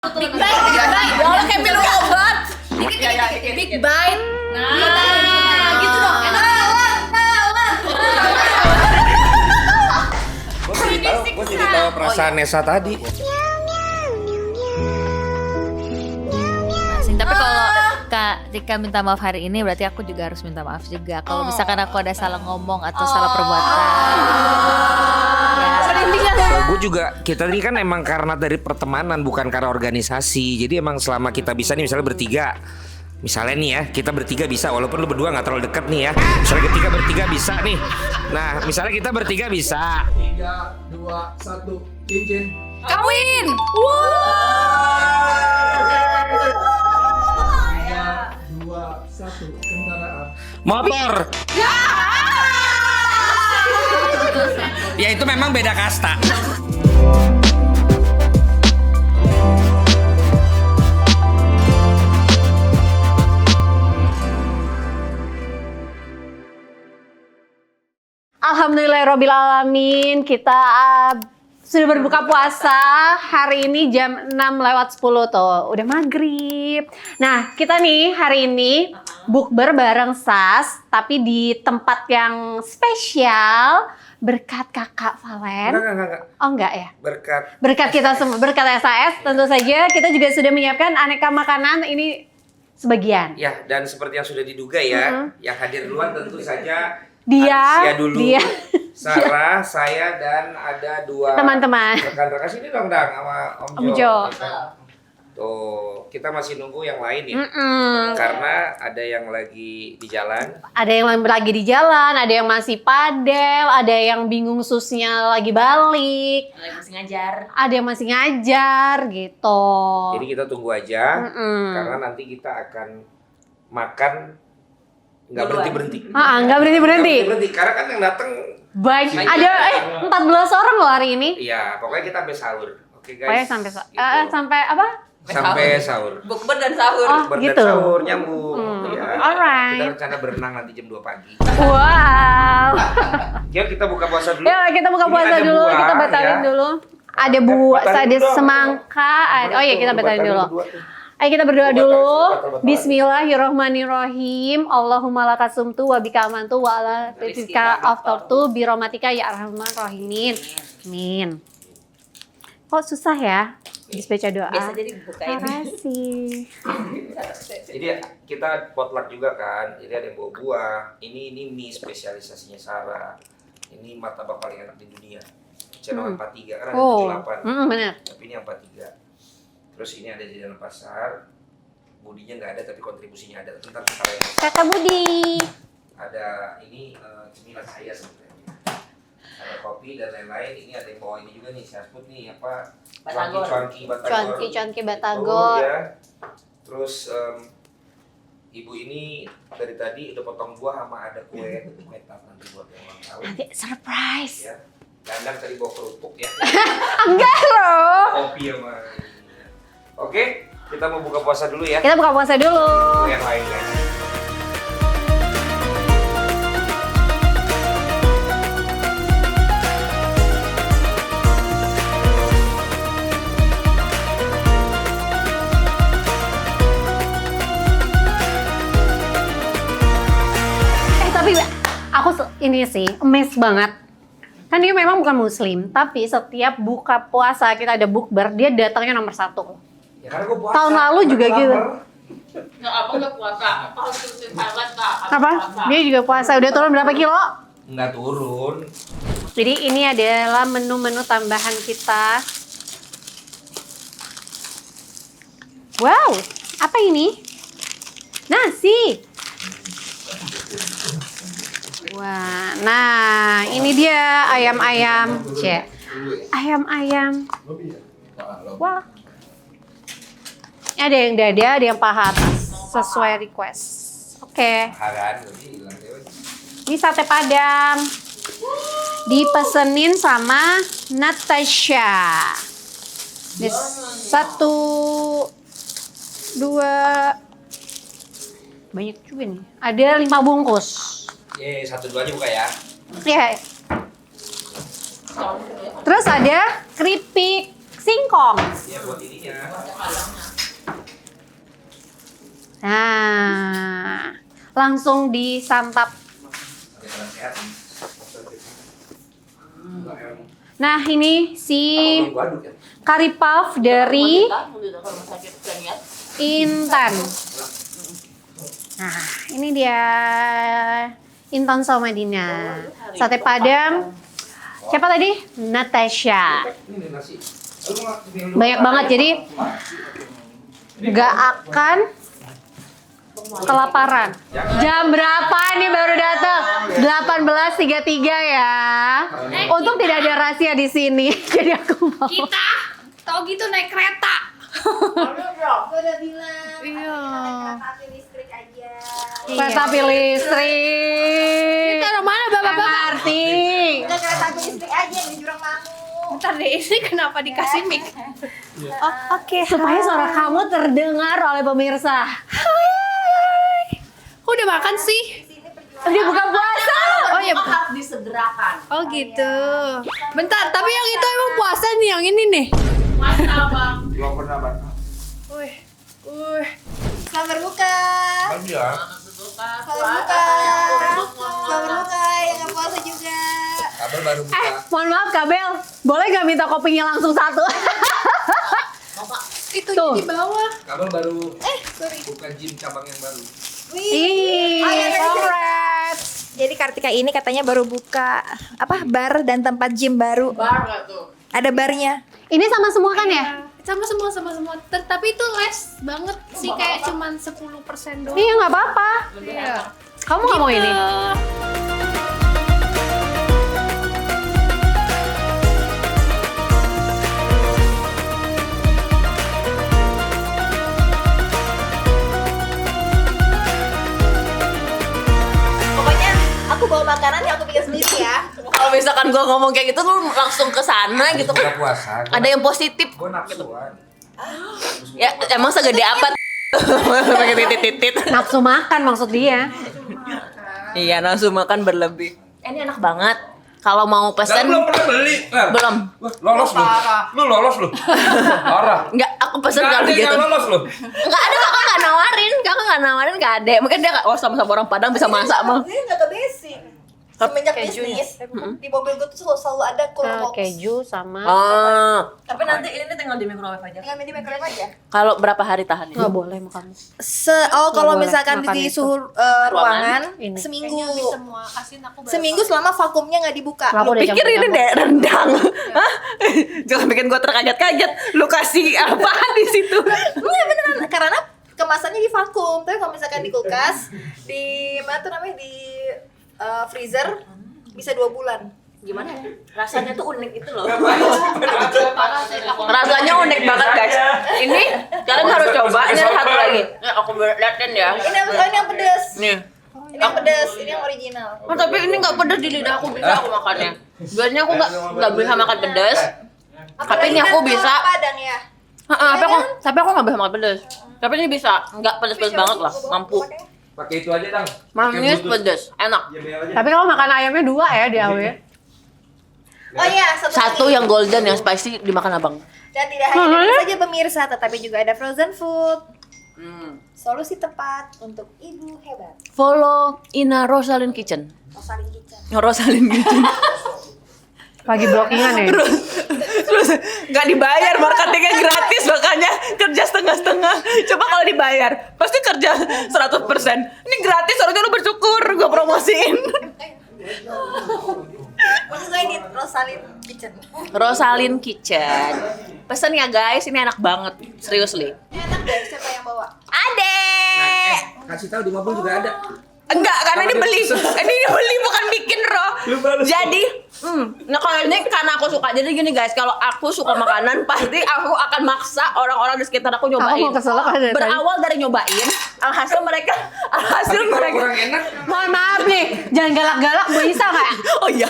Big bite, ya Allah kayak minum obat. Big bite. Nah, gitu dong. Enak. Gue jadi tahu perasaan Nesa tadi. Tapi kalau Kak Tika minta maaf hari ini berarti aku juga harus minta maaf juga. Kalau misalkan aku ada salah ngomong atau salah perbuatan. Gue juga, kita ini kan emang karena dari pertemanan bukan karena organisasi. Jadi emang selama kita bisa nih misalnya bertiga. Misalnya nih ya, kita bertiga bisa walaupun lu berdua gak terlalu deket nih ya. Misalnya ketika bertiga bisa nih. Nah misalnya kita bertiga bisa 3, 2, 1, cincin. Kawin. 3, 2, 1, kendaraan. motor. Ya itu memang beda kasta. Alhamdulillahirrabbilalamin, kita sudah berbuka puasa. Hari ini jam 6:10 tuh, udah maghrib. Nah, kita nih hari ini bukber bareng Sas, tapi di tempat yang spesial berkat kakak Valen. Enggak. Oh enggak ya? Berkat Kita semua, berkat SAS tentu saja. Kita juga sudah menyiapkan aneka makanan, ini sebagian. ya, dan seperti yang sudah diduga ya, yang hadir duluan tentu saja Dia, Alicia dulu, Sarah, saya, dan ada dua teman-teman. rekan-rekan sini dong sama Om Om Jo. Jo. Tuh, kita masih nunggu yang lain ya. Karena ada yang lagi di jalan. Ada yang lagi di jalan, ada yang masih padel, ada yang bingung susnya lagi balik, ada yang masih ngajar gitu. Jadi kita tunggu aja, karena nanti kita akan makan nggak berhenti. Nggak berhenti. Karena kan yang datang Baik, ada 14 orang loh hari ini. iya, pokoknya kita sampai sahur. Oke Pokoknya guys. sampai sampai apa? Sampai sahur. Bukber dan sahur. Oh, Bukber dan gitu. sahur nyambung. Ya. Alright. Kita rencana berenang nanti jam 2 pagi. Wow. Yuk kita buka puasa dulu. Ya kita buka Ini puasa ada dulu, buah, kita batalin ya. dulu. Ada buah, Batalin ada dulu dong. semangka. Oh iya kita batalin dulu. Ayo kita berdoa dulu. Bismillahirrahmanirrahim. Allahumma lakasumtu wa bika amantu wa ala rizqika aftartu bi rahmatika ya arhamar rahimin. Amin. Kok susah ya? Baca doa. Biasa jadi bukain. Makasih. Jadi kita potluck juga kan. Jadi ada yang bawa buah. Ini mie spesialisasinya Sarah. Ini martabak paling enak di dunia. Channel 43 karena ada 78. Benar. Tapi ini 43. Terus ini ada di dalam pasar. Budinya nggak ada tapi kontribusinya ada. Tentang kalian. Kakak Budi. Ada ini cemilan saya sebenarnya. Ada kopi dan lain-lain. Ini ada yang bawa ini juga nih, Siasput nih apa? Batagor. Cuanki Batagor. Ya. Terus ibu ini dari tadi udah potong buah sama ada kue tart nanti buat yang ulang tahun. Nanti surprise. Ya. Dandang tadi bawa kerupuk ya. Enggak loh. Kopi sama ini. Oke, kita mau buka puasa dulu ya. Kita buka puasa dulu. Yang lain guys. Tapi aku ini sih amazed banget. Kan dia memang bukan muslim, tapi setiap buka puasa kita ada bukber, dia datangnya nomor 1. Ya karena gua puasa. Tahun lalu juga gitu. Nggak apa nggak puasa. Apa harus turutin Thailand Kak? Apa? Dia juga puasa. Udah turun berapa kilo? Nggak turun. Jadi ini adalah menu-menu tambahan kita. Wow, apa ini? Nasi. Wah, nah ini dia ayam-ayam. Cek. Ayam-ayam. Wah. Ada yang dada, ada yang paha atas. Sesuai request. Oke. Haran berarti hilang ya. Ini sate Padang. Dipesenin sama Natasha. Ini 1, 2, banyak juga nih. Ada 5 bungkus. Ye, 1-2 aja buka ya. Ya. Terus ada keripik singkong. Iya buat ininya. Nah, langsung disantap. Nah, ini si curry puff dari Intan. Nah, ini dia Intan sama Dina. Sate Padang. Siapa tadi? Natasha. Banyak banget, jadi nggak akan kelaparan. Jam berapa nih baru datang? 18.33 ya. Untung tidak ada rahasia di sini. Jadi aku mau. Kita tau gitu naik kereta. Gue udah bilang, Iya. kereta api listrik aja. Kereta api listrik. Kita mana bapak-bapak? MRT. Udah kereta api listrik aja di Jurang Mangu. Bentar deh, ini kenapa dikasih mic? Oh, oke. Supaya suara kamu terdengar oleh pemirsa. Hai. Kok udah makan sih? Dia buka puasa. Oh ya. Harus disegerakan. Oh gitu. Bentar, tapi yang itu emang puasa nih, yang ini nih. Belum pernah Bang. Wih. Selamat berbuka. Ya. Selamat berbuka. Selamat berbuka yang nggak puasa juga. Kabel baru buka. Mohon maaf Kabel, boleh gak minta kopinya langsung satu? Itu Tuh. di bawah. Kabel baru Sorry. buka gym cabang yang baru. Ih, Oh, iya, tadi congrats. Jadi Kartika ini katanya baru buka apa bar dan tempat gym baru. Bar nggak tuh? Ada barnya. Ini sama semua kan ya? Sama semua. Tapi itu less banget sih, kayak cuman 10% doang. Iya nggak apa-apa. Iya. Kamu nggak mau ini? Pokoknya aku bawa makanan yang aku bikin sendiri ya. Kalau misalkan gue ngomong kayak gitu lu langsung ke sana gitu. Buka puasa. Ada yang positif. Gue nafsuan. Ya emang segede apa? Pakai titit-titit. Nafsu makan maksud dia. Iya, nafsu makan berlebih. Ini enak banget. Kalau mau pesen Belum pernah beli. belum. Wah, lolos lu. Lu lolos lu. Parah. Enggak, aku pesen Nggak kalau ada gitu. yang lolos lu. Enggak ada, kakak nggak nawarin, nggak ada. Mungkin dia oh sama-sama orang Padang bisa masak mah. Ini nggak ke basic. Semenjak bisnis, di mobil gue tuh selalu ada kurma box. Keju sama. Oh. Tapi nanti ini tinggal di microwave aja. Tinggal di microwave aja. Kalau berapa hari tahan Nggak boleh makan. Kalau boleh misalkan makan di itu. suhu ruangan Ini. seminggu. Semua asin aku Seminggu selama vakumnya nggak dibuka. Aku udah Pikir ini campur-campur. deh rendang. Hah? Jangan bikin gua terkaget-kaget. Lu kasih apaan di situ? Enggak beneran karena kemasannya di vakum. Tapi kalau misalkan di kulkas, di mana tuh namanya di freezer bisa 2 bulan. Gimana ya? Rasanya tuh unik itu loh. Rasanya unik banget guys. Ini kalian harus coba. Ini ada satu lagi. Nih aku liatin ya. Ini yang pedas. Nih. Ini yang pedas, ini yang original. Oh, tapi ini nggak pedas di lidah aku, bisa aku makannya. Biasanya aku nggak bisa makan pedas. Tapi ini aku bisa. Padang ya. Tapi aku nggak bisa makan pedas. Tapi ini bisa, nggak pedas-pedas banget lah, mampu. Pakai itu aja, Dang. Manis pedas, enak. Tapi kalau makan ayamnya 2 ya di AW. Oh iya, Satu lagi. yang golden yang spicy dimakan abang. Dan tidak hanya itu saja pemirsa, tetapi juga ada frozen food. Solusi tepat untuk ibu hebat. Follow Ina Rosalind Kitchen. Rosalin Kitchen. Rosalind Kitchen. Lagi blockingan ya. Terus nggak dibayar, marketingnya gratis, makanya kerja setengah-setengah. Coba kalau dibayar, pasti kerja 100%. Ini gratis, harusnya lu bersyukur gua promosiin. Maksud gue ini Rosalin Kitchen. Rosalind Kitchen. Pesen ya guys, ini enak banget, seriously. Enak deh, siapa yang bawa? Ade. Kasih tahu di mobil juga ada. Enggak, karena ini beli. Ini beli bukan bikin roh. Jadi, nah kalau ini karena aku suka. Jadi gini guys, kalau aku suka makanan, pasti aku akan maksa orang-orang di sekitar aku nyobain. Aku mau keselak dari tadi. Berawal dari nyobain, alhasil mereka Kurang enak. Mohon maaf nih, jangan galak-galak bisa nggak? Oh iya,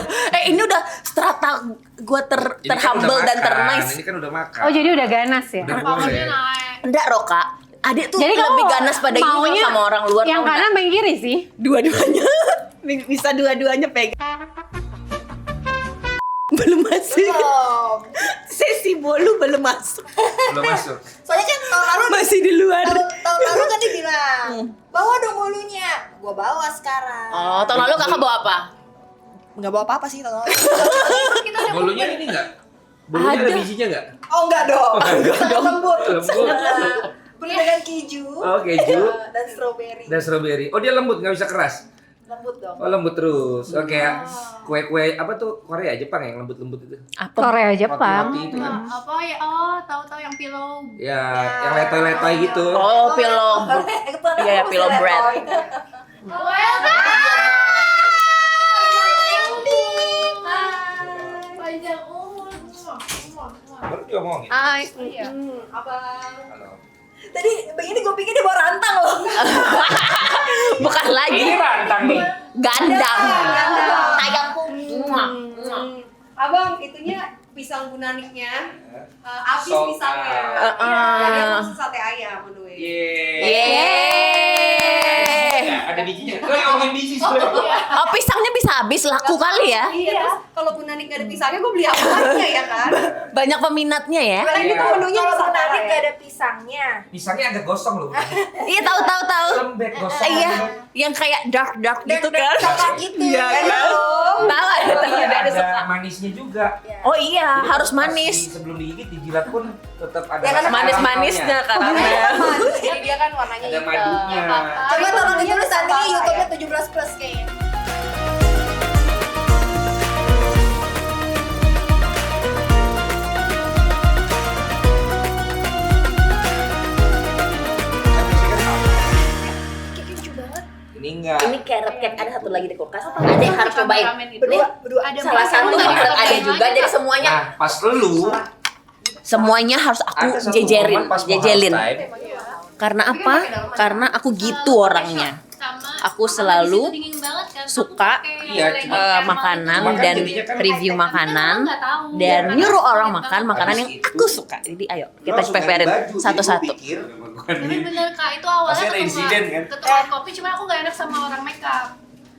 ini udah strata gue Ini kan terhumble udah dan makan, ternice. Ini kan udah makan. Oh jadi udah ganas ya? Udah boleh. Enggak Roka, adik tuh Jadi lebih kamu ganas pada ini maunya sama orang luar. yang tau nggak? kanan main kiri sih. Dua-duanya bisa dua-duanya pegang. belum masuk. Belum. Sesi bolu belum masuk. Belum masuk. Soalnya kan tahun lalu Masih di luar. tahun lalu kan dia bilang, bawa dong bolunya. Gua bawa sekarang. Oh, tahun lalu kakak bawa apa? Nggak bawa apa-apa sih tahun lalu. Kita udah Bolunya ini enggak? Bolunya ada bijinya enggak? Oh enggak dong. Sangat lembut. Lembut. Beli dengan keju. Oh, keju. Dan strawberry. Dan strawberry. Oh, dia lembut, nggak bisa keras. Lembut dong. Oh, lembut terus. Oh, kayak kue-kue apa tuh Korea Jepang yang lembut-lembut itu. Apa? Korea Jepang. Roti-roti itu kan. Apa ya? Oh, tahu-tahu yang pillow. Ya, yang letoy-letoy gitu. Oh, pillow. Iya, pillow bread. Panjang umur. Baru dia ngomongin. Ay, Halo. Tadi begini gue pikir dia bawa rantang loh. Bukan lagi. Ini rantang nih. Gandang. Ayamku. Abang, itunya pisang gunaniknya, habis Sok, pisangnya. ah. Jadi aku pesen sate ayam, aduh. Yeay. Ada bijinya. Lo ngomongin biji sebenarnya. Oh, pisangnya bisa habis laku kali ya. Iya, terus kalau gunanik gak ada pisangnya, gue beli apa aja ya kan? Banyak peminatnya ya. Karena ini tuh menunya Kalau sate tadi ayam. gak ada pisangnya. Pisangnya agak gosong loh. Iya, tahu. Lembek gosong. Iya, yang kayak dark gitu kan. Coklat gitu. Iya Enak kan? dong. Tahu ada Oh, tahu iya, ada ada suka. manisnya juga. Oh iya, harus manis. Sebelum digigit, dijilat pun tetap ada Ya, karena rasa Manis-manisnya karamel. karamel. Jadi dia kan warnanya Ada hitam. madunya. Coba tolong ditulis saat ini Apa YouTube-nya ya? 17 plus kayaknya. Ini enggak. Ini carrot cake ada satu lagi di kulkas. Ada yang harus cobain. Berdua. Ada Salah satu harus ada juga. Jadi semuanya Nah, pas lu harus aku ada satu jejerin, momen pas mau jejelin. halftime, Karena apa? Karena aku gitu orangnya. Aku selalu suka makanan Makanya dan jadinya kan review makanan dan Iya. nyuruh orang makan makanan yang Habis itu, aku suka. Jadi ayo lu kita langsung ganti peperin baju. Jadi satu-satu. gua pikir, bukan Tapi ini. bener Kak, itu awalnya Pasti ada insiden, kan? ketukar kopi, cuma aku gak enak sama orang makeup.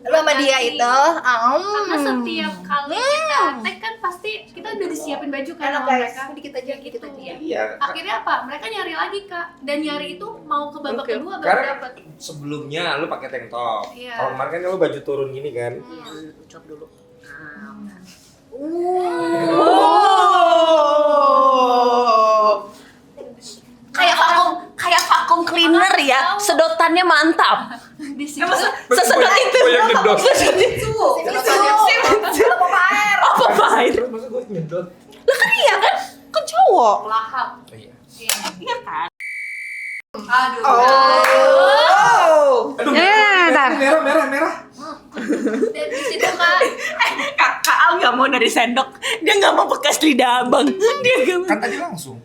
Lu sama dia itu, Karena setiap kali kita tag kan pasti kita udah disiapin baju kan Enak, sama guys. mereka. Dikit aja, Kayak dikit aja. Iya. Akhirnya apa? Mereka nyari lagi Kak. Dan nyari itu mau ke babak kedua baru Karena dapet. sebelumnya lu pakai tank top. Iya. Kalau kemarin kan lu baju turun gini kan. Ucap dulu. Kayak vakum cleaner ya. Sedotannya mantap. Di situ Sesedot itu. yang gedor. Sesedot itu. apa air? Apa air? Terus masa gue nyedot? Lah kan iya kan? Kan cowok. lahap. Oh iya. Iya kan? Aduh, ntar. merah. Dan di situ Kak, Kak Al nggak mau dari sendok. Dia nggak mau bekas lidah abang. Dia nggak mau. Kan tadi langsung.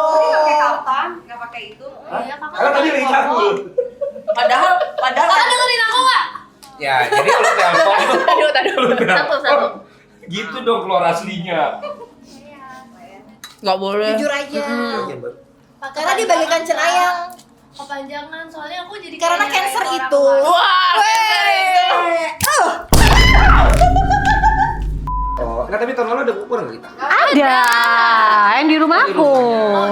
Jadi nggak pakai kaltan, nggak pakai itu. iya Kakak. Karena tadi lihat lu. Padahal Kakak dengerin aku nggak? Ya, jadi lu telepon itu. Satu. Gitu dong keluar aslinya. Nggak boleh. Jujur aja. Iya, Mbak. Karena dia bagaikan cenayang. Kepanjangan, soalnya aku jadi Karena kayak cancer nyarain itu. orang. Oh, enggak tapi tahun lalu ada ukuran nggak kita? Ada, yang di rumahku. Oh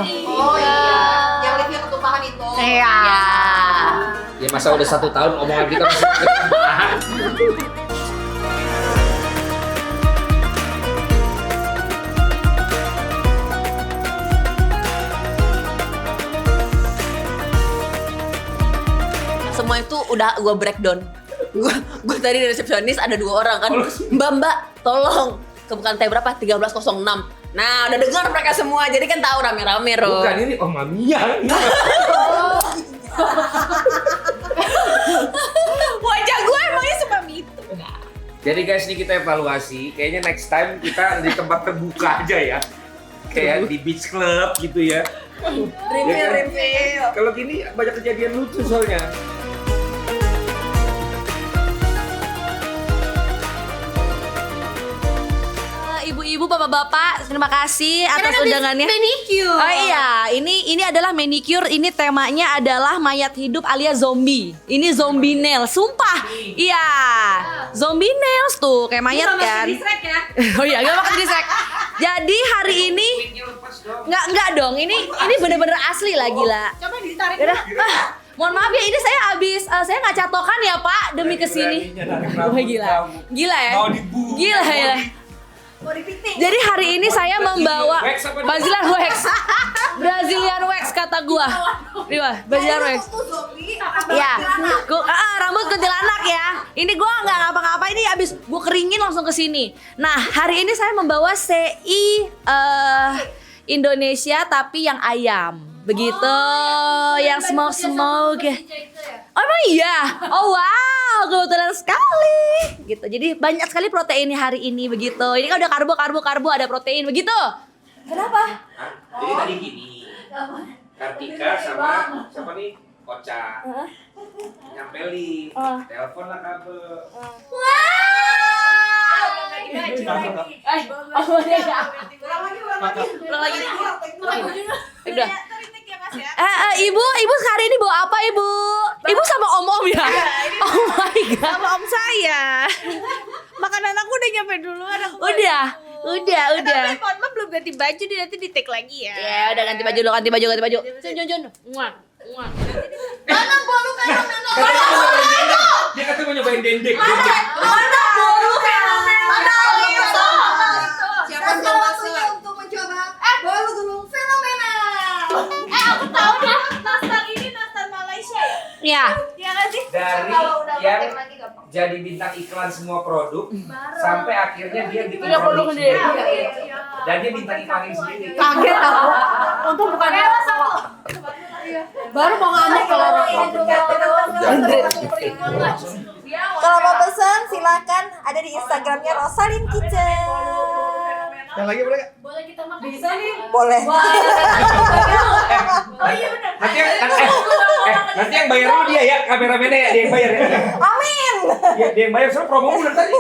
iya. Yang review ketumpahan itu. Iya. Ya masa udah 1 tahun omongan kita masih tahan. Semua itu udah gue breakdown. Gue tadi di resepsionis ada 2 orang kan. Mbak, tolong. Ke bukan teh berapa? 1306. Nah, udah dengar mereka semua. Jadi kan tahu rame-rame, Ro. Bukan ini Om Mamiya. Wajah gue emangnya seperti itu. Jadi guys, ini kita evaluasi. Kayaknya next time kita di tempat terbuka aja ya. Kayak di beach club gitu ya. Review. Kalau gini banyak kejadian lucu soalnya. Ibu-ibu bapak-bapak, terima kasih atas undangannya. Manicure. Oh iya, ini adalah manicure. Ini temanya adalah mayat hidup alias zombie. Ini zombie nail, sumpah. Iya, zombie nails tuh kayak mayat kan. Oh iya, gak pakai disrek. Jadi hari ini nggak dong. Ini bener-bener asli lah, gila. Coba ditarik. Yaudah, mohon maaf ya, ini saya saya nggak catokan ya Pak demi kesini. Wah gila, gila ya, gila ya. Mau dipiting. Jadi hari ini saya membawa Brazilian wax kata gua. Iya, Brazilian wax. Tuh zombie. Iya, rambut kuntilanak ya. Ini gua nggak ngapa-ngapa, ini abis gua keringin langsung ke sini. Nah, hari ini saya membawa CI Indonesia tapi yang ayam. Begitu, yang smoke. Oh emang iya? Oh wow, kebetulan sekali. Gitu. Jadi banyak sekali proteinnya hari ini begitu. Ini kan udah karbo, ada protein begitu. Kenapa? Jadi tadi gini, Kartika sama siapa nih? Koca. Nyamperin, telepon lah kabel. Udah. Ibu hari ini bawa apa ibu? Ibu sama om ya? Oh my god. Sama om saya. Makanan aku udah nyampe duluan. Udah. Tapi mohon maaf belum ganti baju, dia nanti di take lagi ya. Ya udah ganti baju. Jun. Mana bolu fenomena? Dia katanya mau nyobain dendek. Mana bolu fenomena? Mana itu? Siapa yang waktunya untuk mencoba bolu gulung fenomena? Aku tahu dah, nastar ini nastar Malaysia ya? Ya. Iya nggak sih? Dari Kalau udah yang pakai lagi gampang. jadi bintang iklan semua produk sampai akhirnya dia bikin Punya produk produk sendiri. sendiri. Dan dia bintang iklanin sendiri. Kaget aku. Untung bukan baru mau ngamuk kalau Kalau mau pesan silakan ada di Instagramnya Rosalin Kitchen. Yang lagi boleh nggak? Boleh. Nanti yang bayar lu dia ya, kameramennya ya, dia yang bayar ya. Amin. Ya, dia yang bayar, soalnya promo udah tadi.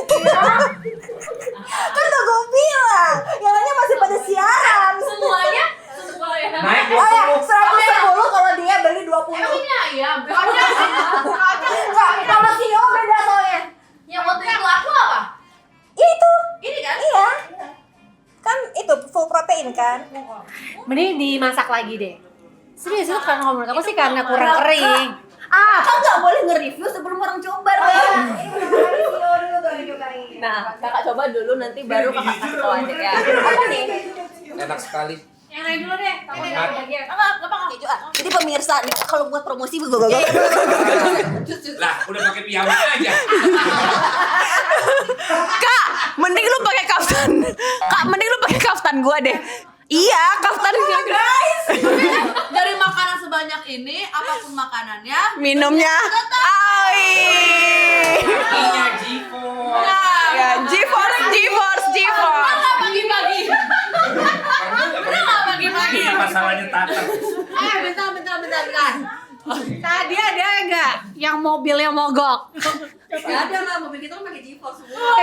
Kan udah gue bilang, yang lainnya masih pada siaran. Semuanya? Naik Oh ya, 20. 110 kalau dia beli 20. Ayam. Enggak, kalau Sio beda soalnya. Yang waktu itu aku apa? Itu. Ini kan? Iya. Kan itu full protein kan? mending dimasak lagi deh. Serius itu karena menurut aku sih karena kurang kering. Kakak nggak boleh nge-review sebelum orang coba. Sio dulu baru cobain. Nah, kakak coba dulu nanti baru kakak kasih tau aja ya. Apa nih? Enak sekali. Yang lain dulu deh. Jadi pemirsa, nih, kalau buat promosi gue Lah, udah pakai piyama aja. Kak, mending lu pakai kaftan. Kak, mending lu pakai kaftan gua deh. Iya, kaftan gua guys. Dari makanan sebanyak ini, apapun makanannya, Minumnya. Ai. Kakinya Jivo. Ya, GeForce. pagi-pagi. Pagi-pagi. Masalahnya tatar. Bentar. Tadi ada nggak yang mobilnya mogok? Gak ada lah, mobil kita kan pakai GeForce semua.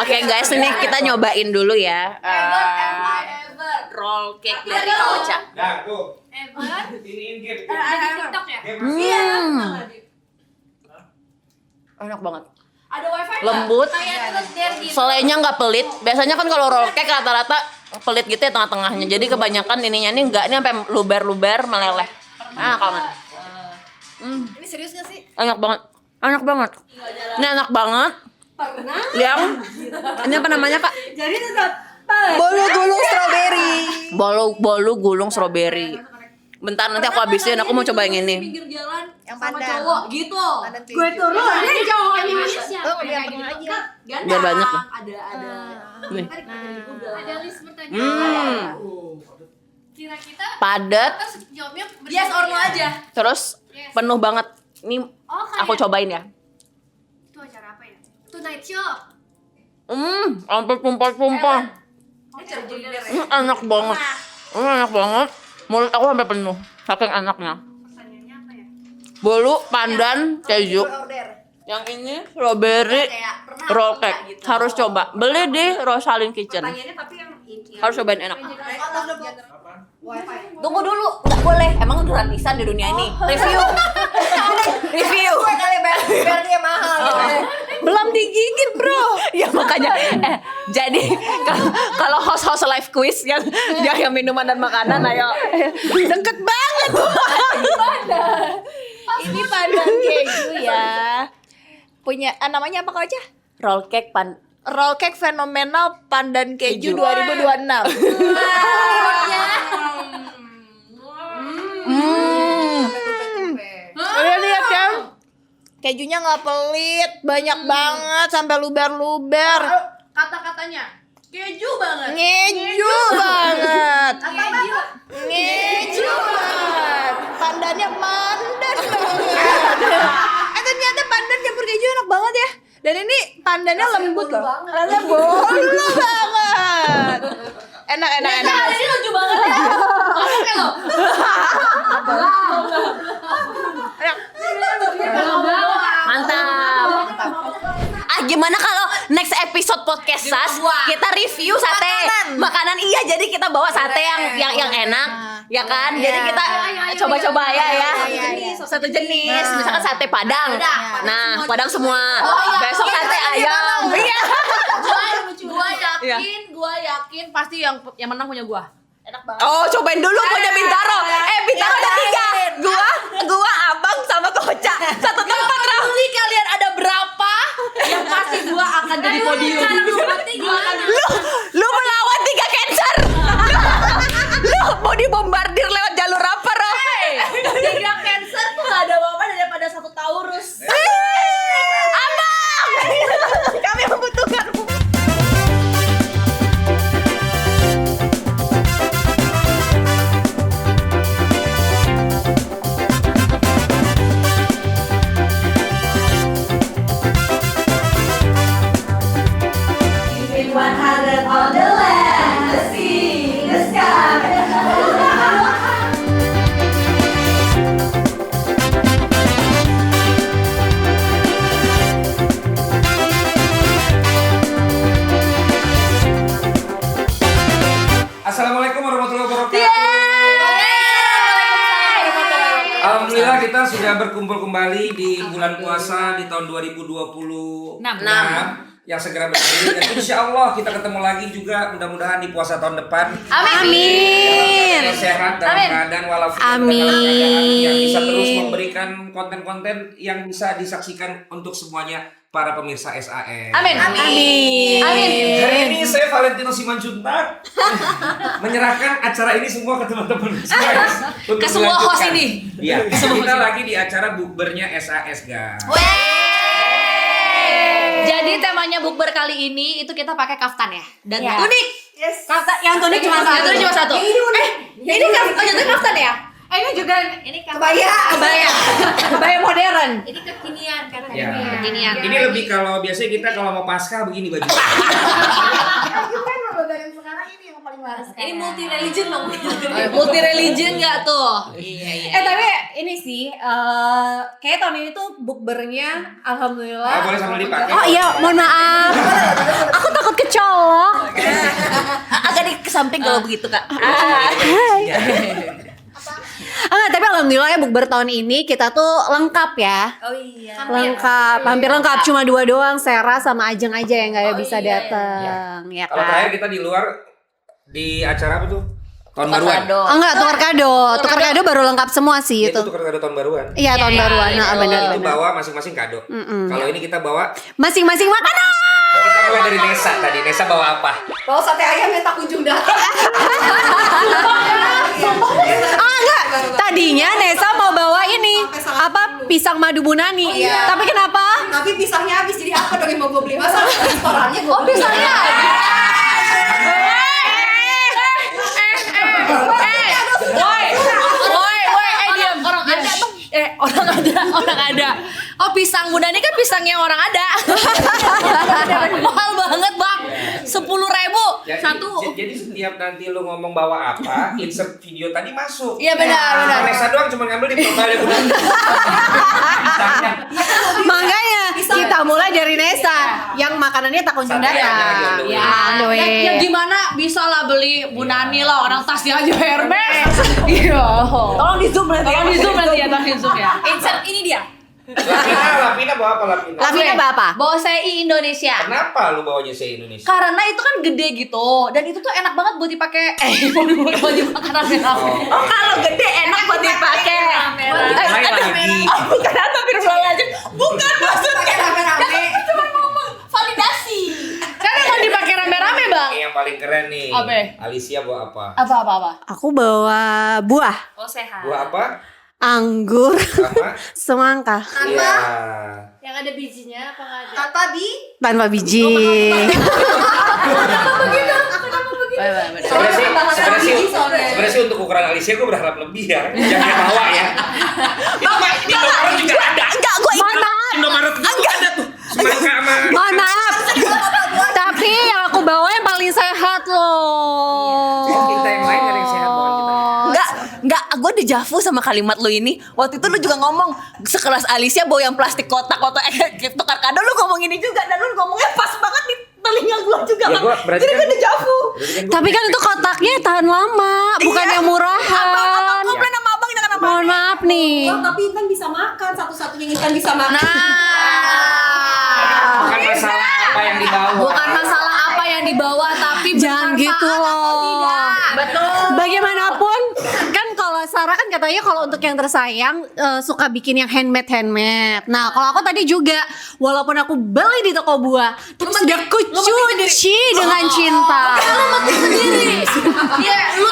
Oke guys, ini kita nyobain dulu ya. ever. Roll cake dari Kak Ocha. Nah, tuh. Iniin game. TikTok ya? Enak banget. Ada wifi nggak? Lembut. Kayak terus der gitu. Selainya nggak pelit. Biasanya kan kalau roll cake rata-rata pelit gitu ya tengah-tengahnya. Jadi kebanyakan ininya nih enggak, ini sampai luber-luber meleleh. Enak banget. Ini serius gak sih? Enak banget. Ini enak banget. Yang ini apa namanya Kak? Jadi tetap bolu gulung strawberry. Bolu gulung strawberry. Bentar nanti aku habisin. Aku mau coba yang ini. Pinggir jalan Yang sama pandan. cowok gitu. Gue turun. Ini cowoknya. Oh, lihat aja. Ganda. Biar banyak lah. Ada. Nih. Tadi kita di Google. Ada list pertanyaan. Kira-kira Padat. kita jawabnya Yes or no aja. Terus penuh banget. Ini Oh, kayak aku cobain ya. itu acara apa ya? Tonight Show. Sampai tumpah-tumpah. Ini cara jadi der. Enak banget. Enak banget. Mulut aku sampai penuh. Saking enaknya. Pertanyaannya apa ya? Bolu, pandan, keju. Order. Yang ini strawberry roll cake. Harus coba. Beli di Rosalind Kitchen. Harus cobain enak. Tunggu dulu, nggak boleh. Emang gratisan di dunia ini. Review. Review. Biar dia mahal. Belum digigit, Bro. Ya makanya jadi kalau host-host live quiz yang minuman dan makanan ayo deket banget. Ini pandan keju ya. Punya namanya apa kau aja? Roll cake Roll cake fenomenal pandan keju 2026. Kalian lihat kan? Kejunya nggak pelit, banyak banget sampai luber-luber. Kata-katanya keju banget. Ngeju banget. Ngeju banget. Pandannya mandan banget. Ternyata pandan campur keju enak banget ya. Dan ini pandannya lembut loh. Rasanya bolu banget. Enak. ini lucu banget ya. Mantap. Gimana kalau next episode podcast Sas kita review sate makanan iya, jadi kita bawa sate yang enak ya kan, jadi kita coba-coba ya satu jenis misalkan sate Padang. Nah Padang semua, besok sate ayam. Iya. Gua yakin pasti yang menang punya gua. Oh cobain dulu punya Bintaro. Bintaro ada 3. Gua abang sama Koca. Satu tempat Rafli, kalian ada berapa? Yang pasti gua akan jadi podium. Lu melawan 3 cancer. Lu mau dibombardir lewat jalur apa, Roh? 3 cancer tuh gak ada apa-apa daripada 1 Taurus. Abang! Kami membutuhkanmu. Assalamualaikum warahmatullahi wabarakatuh. Alhamdulillah kita sudah berkumpul kembali di bulan puasa di tahun 2026 yang segera berakhir, dan insya Allah kita ketemu lagi juga mudah-mudahan di puasa tahun depan. Amin. Sehat dalam keadaan walafiat yang bisa terus memberikan konten-konten yang bisa disaksikan untuk semuanya para pemirsa SAS. Amin. Hari ini saya Valentino Simanjuntak menyerahkan acara ini semua ke teman-teman SAS untuk Ke semua host melanjutkan. ini. Iya, kita lagi di acara bukbernya SAS, guys. Jadi temanya bukber kali ini itu kita pakai kaftan ya. Dan Ya. tunik. Yes. Kaftan yang tunik cuma satu. Yang tunik cuma satu. Ini kaftan ya? Ini juga Kebaya modern. Ini kekinian karena Ya. Kekinian. Ini lebih kalau biasanya kita kalau mau pasca begini baju. ini multi religion dong. Multi religion nggak tuh? tapi ini sih kayak tahun ini tuh bukbernya alhamdulillah. Boleh sambil dipakai. Oh iya, mohon maaf. Aku takut kecolok. Agak di samping kalau begitu, Kak. Tapi alhamdulillah ya bukber tahun ini kita tuh lengkap ya. Oh iya. Lengkap, hampir lengkap. Cuma 2 doang, Sera sama Ajeng aja yang nggak bisa datang, ya Kalau terakhir kan? kita di luar di acara apa tuh? Tahun baruan. Oh enggak, tukar kado. Tukar kado baru lengkap semua sih Itu itu. tukar kado tahun baruan. Iya, tahun baruan. Nah, Kalau benar itu benar. bawa masing-masing kado. Kalau ini kita bawa, Masing-masing makanan. kita mulai dari Nesa tadi. Nesa bawa apa? Bawa sate ayam yang tak kunjung datang. Enggak. Tadinya Nesa mau bawa ini apa pisang madu Bunani. Tapi kenapa? Tapi pisangnya habis, jadi apa dong yang mau gue beli? Masa restorannya gue beli? Pisangnya. Woi, diam. Orang ada. pisang Bunda ini kan pisang yang orang ada. Mahal banget bang, 10.000 Jadi setiap nanti lu ngomong bawa apa, insert video tadi masuk. Iya benar. Vanessa doang cuma ngambil di profile Bunda. Makanya kita mulai dari Nesa yang makanannya tak kunjung datang. Ya, yang gimana bisa lah beli Bu Nani lah, orang tasnya aja Hermes. Iya. Tolong di zoom nanti. Tolong di zoom nanti ya, tolong di zoom ya. Insert ini dia. Lapina bawa apa Lapina? Lavina bawa apa? Bawa CI Indonesia. Kenapa lu bawanya se Indonesia? Karena itu kan gede gitu, dan itu tuh enak banget buat dipakai. Buat dimakan rame-rame. Oh, kalau gede enak buat dipakai. Main lagi. Bukan apa aja. Bukan maksudnya rame-rame. Cuma ngomong validasi. Kan emang dipakai rame-rame bang. Yang paling keren nih. Apa? Alicia bawa apa? Apa? Aku bawa buah, Oh sehat. Buah apa? anggur, Sama? semangka Iya. Yang ada bijinya apa nggak ada? tanpa biji. Sebenarnya sih untuk ukuran Alicia gue berharap lebih ya. Yang dia bawa ya. Di Indomaret juga ada. Enggak, gue Indomaret juga ada tuh. Semangka sama. Mohon maaf. Tapi yang aku bawa yang paling sehat loh. Kita yang lain ada yang sehat bawaan kita. Enggak, gue dejavu sama kalimat lu ini. Waktu itu lu juga ngomong sekelas Alicia bawa yang plastik kotak-kotak tukar kado, lu ngomong ini juga dan lu ngomongnya pas banget di telinga gue juga. Ya, gua berarti Jadi kan- gue dejavu. Tapi kan itu kotaknya tahan lama, bukan yang murahan. Abang komplain sama abang jangan sama Mohon maaf nih. Tapi Intan bisa makan, satu-satunya Intan bisa makan. Bukan masalah apa yang dibawa. Bukan masalah apa yang dibawa, tapi Jangan gitu loh. Betul. Bagaimanapun kan kalau Sarah kan katanya kalau untuk yang tersayang suka bikin yang handmade. Nah kalau aku tadi juga walaupun aku beli di toko buah, tapi sudah kucuci dengan cinta. Iya, lu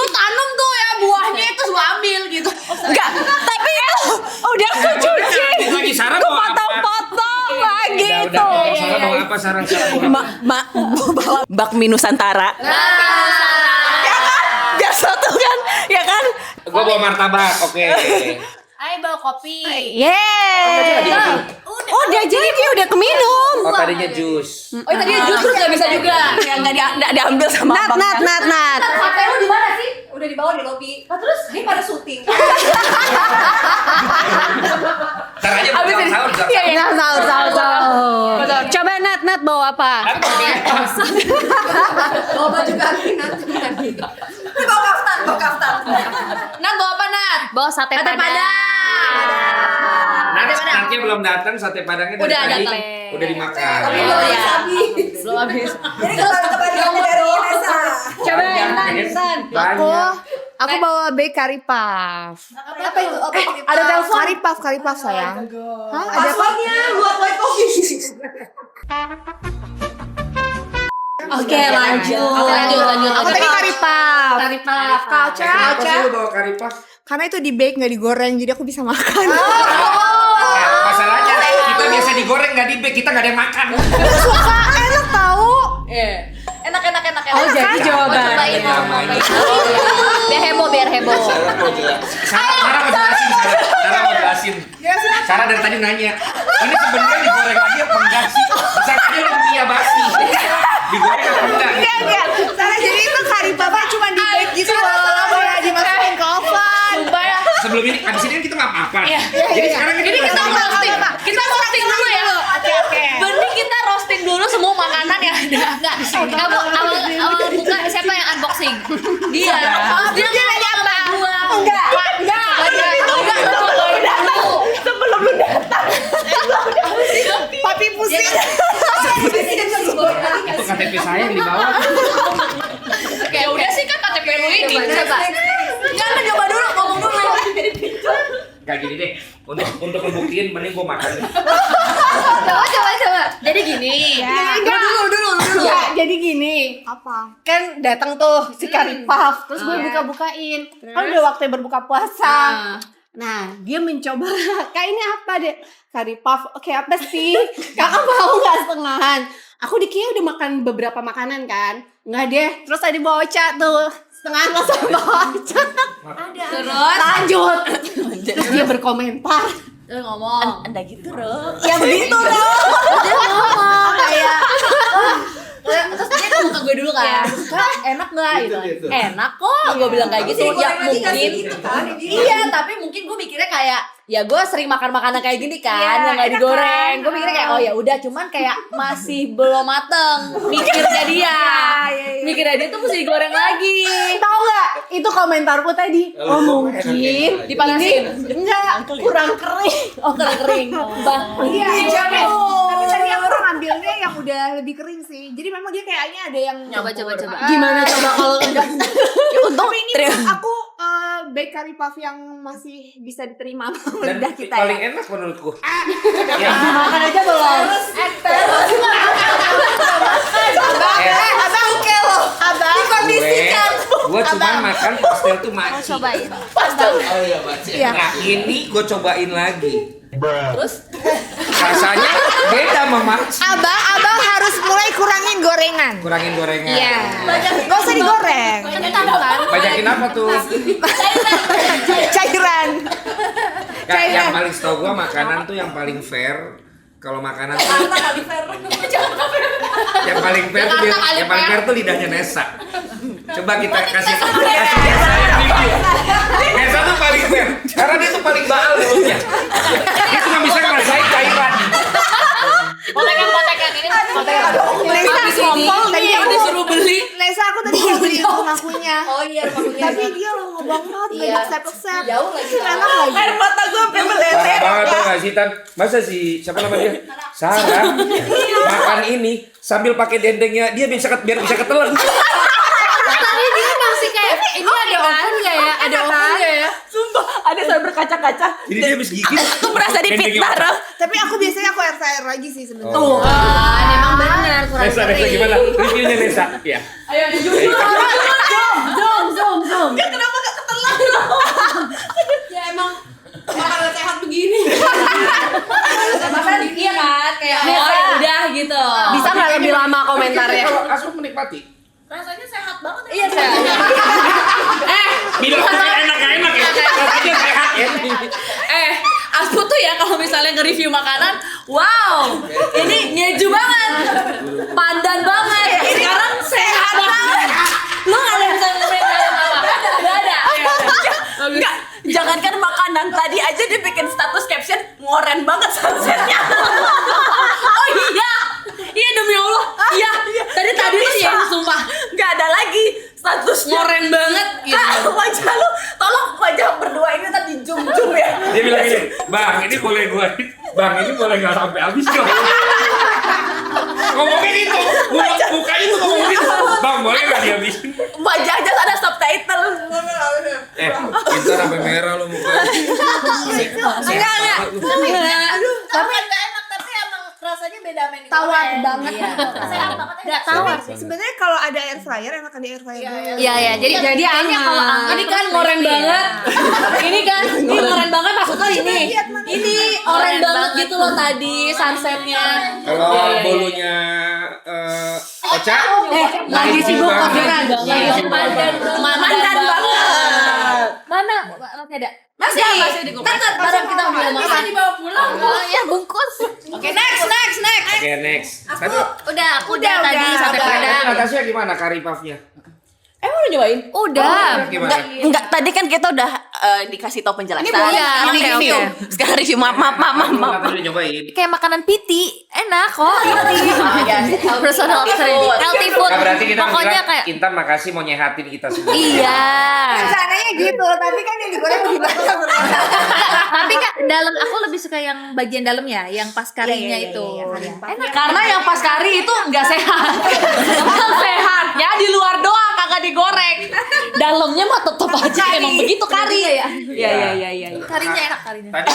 tanam tuh ya buahnya itu lu ambil gitu. Enggak, tapi itu udah aku cuci. Lagi Sarah Gue bawa apa? potong-potong lagi itu. Sarah bawa apa Sarah? Bawa bakmi Nusantara. Ya kan? Biar satu kan, ya kan? Gue bawa martabak, oke. Ayo bawa kopi. Yeay. Udah jadi dia udah keminum. Oh tadinya jus. Oh tadi jus terus gak bisa juga. Yang nggak diambil sama abang. Nat. Sate lu di mana sih? Udah dibawa di lobi. Terus dia pada syuting. Caranya bukan sahur. Nah, sahur. Coba Nat bawa apa? Bawa baju ganti nanti. Bawa kaftan. Nat bawa apa Nat? Bawa sate padang. Nanti belum datang sate padangnya dari Udah tadi datang. udah dimakan. Belum habis. Jadi kalau kebagiannya dari Nesa. Coba Intan. Aku bawa bakery puff. Apa itu? Ada telepon? Curry puff sayang. Hah? Ada apa? buat white coffee. Oke lanjut. Aku tadi curry puff. Kauca. Kenapa sih lu bawa curry puff? Karena itu di bake nggak digoreng, jadi aku bisa makan. Masalahnya kita biasa digoreng nggak di bake, kita nggak ada yang makan. Suka, enak tahu. Enak. Oh jadi jawaban. Cobain ngomong. Biar heboh. Sarah mau jelasin. Sarah dari tadi nanya, ini sebenarnya digoreng lagi apa enggak sih? Misalnya lumpia basi, digoreng apa enggak? Gitu. Jadi itu curry puffnya cuma di bake gitu loh, kayak dimasukin ke oven. Sebelum ini, abis ini kan kita nggak apa-apa. Jadi sekarang Jadi kita roasting. Kita roasting dulu ya. Oke. Mending kita roasting dulu semua makanan yang ada. Enggak. Kamu awal buka siapa yang unboxing? Dia. Dia nanya apa? Enggak. Sebelum lu datang. Papi pusing. itu KTP saya yang dibawa. Ya udah sih kan KTP lu ini. Coba. Jangan coba dulu, ngomong dulu. Gak gini deh, untuk ngebuktiin mending gue makan. Coba. Jadi gini. Dulu. Ya, jadi gini. Apa? Kan datang tuh si curry puff, terus gue buka-bukain. Kan udah waktunya berbuka puasa. Nah, dia mencoba, Kak ini apa deh? Curry puff, oke apa sih? Kakak mau gak setengahan? Aku dikira udah makan beberapa makanan kan? Nggak deh, terus tadi bawa Ocha tuh setengah sama bawa Ocha. Terus Lanjut. Terus dia berkomentar, ngomong. Anda gitu, Ro. Ya begitu dong. Dia ngomong kayak terus dia ngomong ke gue dulu kan. Kak, enak nggak gitu? Gitu. Enak kok. Gue bilang kayak gitu. Ya mungkin. gitu kan. Iya, tapi mungkin gue mikirnya kayak ya gue sering makan makanan kayak gini kan, yang nggak digoreng. Gue mikirnya kayak oh ya udah, cuman kayak masih belum mateng. Mikirnya dia, mikirnya dia tuh mesti digoreng lagi. Tahu nggak? Itu komentarku tadi. Oh mungkin Dipanasin. enggak kurang kering. Oh kurang kering. Iya, tapi tadi aku ngambilnya yang udah lebih kering sih. Jadi memang dia kayaknya ada yang Coba. Gimana coba kalau enggak? Untung ini aku bake curry puff yang masih bisa diterima sama Dan lidah kita paling ya. enak menurutku. Makan aja belum. Abang oke loh. Abang dikondisikan. Gue cuma makan pastel tuh Mau maci. cobain. Oh iya maci. Nah ini gue cobain lagi. Terus rasanya beda sama maci. Abang harus mulai kurangin gorengan. Kurangin gorengan. Iya. Gak usah digoreng. Banyakin apa tuh? Cairan. Kak, yang paling setahu gue makanan tuh yang paling fair. Kalau makanan tuh yang paling fair tuh yang paling fair tuh lidahnya Nesa. Coba kita kasih video. Nesa tuh paling fair karena dia tuh paling baal mulutnya. Dia cuma bisa ngerasain cairan. Potekan ini potekan. Lesa ngomong tadi aku disuruh beli. Lesa aku tadi mau beli rumahkunya. Oh iya, rumahnya. Tapi dia lama banget, Iya. banyak step-step. Jauh lagi. Enak lagi. Air mata gue sampai meleleh. Parah banget tuh nggak sih Tan? Masa si siapa nama dia? Sarah makan ini sambil pakai dendengnya dia biar bisa ketelan. Tadi dia masih kayak ini ada oven nggak ya? Ada oven nggak ya? Sumpah, ada sampai berkaca-kaca. Jadi dia habis gigit. Aku merasa dipitnah, Roh. Tapi aku biasanya aku air fryer lagi sih sebenarnya. Oh. Emang benar kurang Nesa gimana? Reviewnya Nesa. Iya. Ayo jujur. Zoom. Ya kenapa gak ketelan, Roh? Ya emang makanan sehat begini. Makanan iya kan, kayak oh ya udah gitu. Bisa nggak lebih lama komentarnya? Kalau Asma menikmati. Rasanya sehat banget. Iya sehat. Bilang enak ya. Rasanya sehat ya. Aku tuh ya kalau misalnya nge-review makanan, wow, ini nyeju banget, pandan banget. Sekarang sehat banget. Lu nggak ada yang bisa ngomongin apa? Nggak ada. Nggak. Jangankan makanan, tadi aja dia bikin status caption ngoren banget sunsetnya. Oh iya demi Allah, iya. Tadi tuh ya, sumpah, nggak ada lagi status ngoren banget. Gitu. Wajah lu, tolong wajah berdua ini tadi zoom ya. Dia bilang gini, Bang ini boleh nggak sampai habis dong. Ngomongin itu, buka itu ngomongin itu. Bang boleh nggak dihabisin? Wajah aja ada subtitle. Kita sampai merah lo muka. Enggak. Tapi nggak enak, tapi emang rasanya beda sama yang Tawar digoreng. banget. Iya. Sehat banget. Nggak tawar. Sebenarnya kalau ada air fryer enakan di air fryer dulu. Iya. Jadi kayaknya kalau Ini kan ngoren banget. Ini ngoren banget maksudnya ini. Ini oren banget gitu loh tadi sunsetnya. Kalau bolunya Ocha, Lagi sibuk banget. orderan. Lagi sibuk banget. Mandan banget. mana? Masih ada? Masih di kulkas. Kan barang kita udah makan. Dibawa pulang. Ya bungkus. Oke, next. Oke next. Tadi Aku udah tadi sate padang. Natasha gimana curry puff-nya? Emang udah nyobain? Udah. Gimana? Enggak, tadi kan kita udah dikasih tau penjelasan. Ini review. Sekarang review, maaf. Tadi udah nyobain. Kayak makanan piti, enak kok. Personal training, healthy food. Nah, berarti kita Pokoknya bilang kayak Intan makasih mau nyehatin kita semua. iya. Rencananya gitu, tapi kan yang digoreng lebih bagus. Tapi kak dalam aku lebih suka yang bagian dalamnya, yang pas karinya itu. Enak karena yang pas kari itu nggak sehat. Yang sehatnya di luar doang kagak digoreng. Dalamnya mah tetep aja emang begitu kari ya. Iya. Karinya enak karinya. Tadi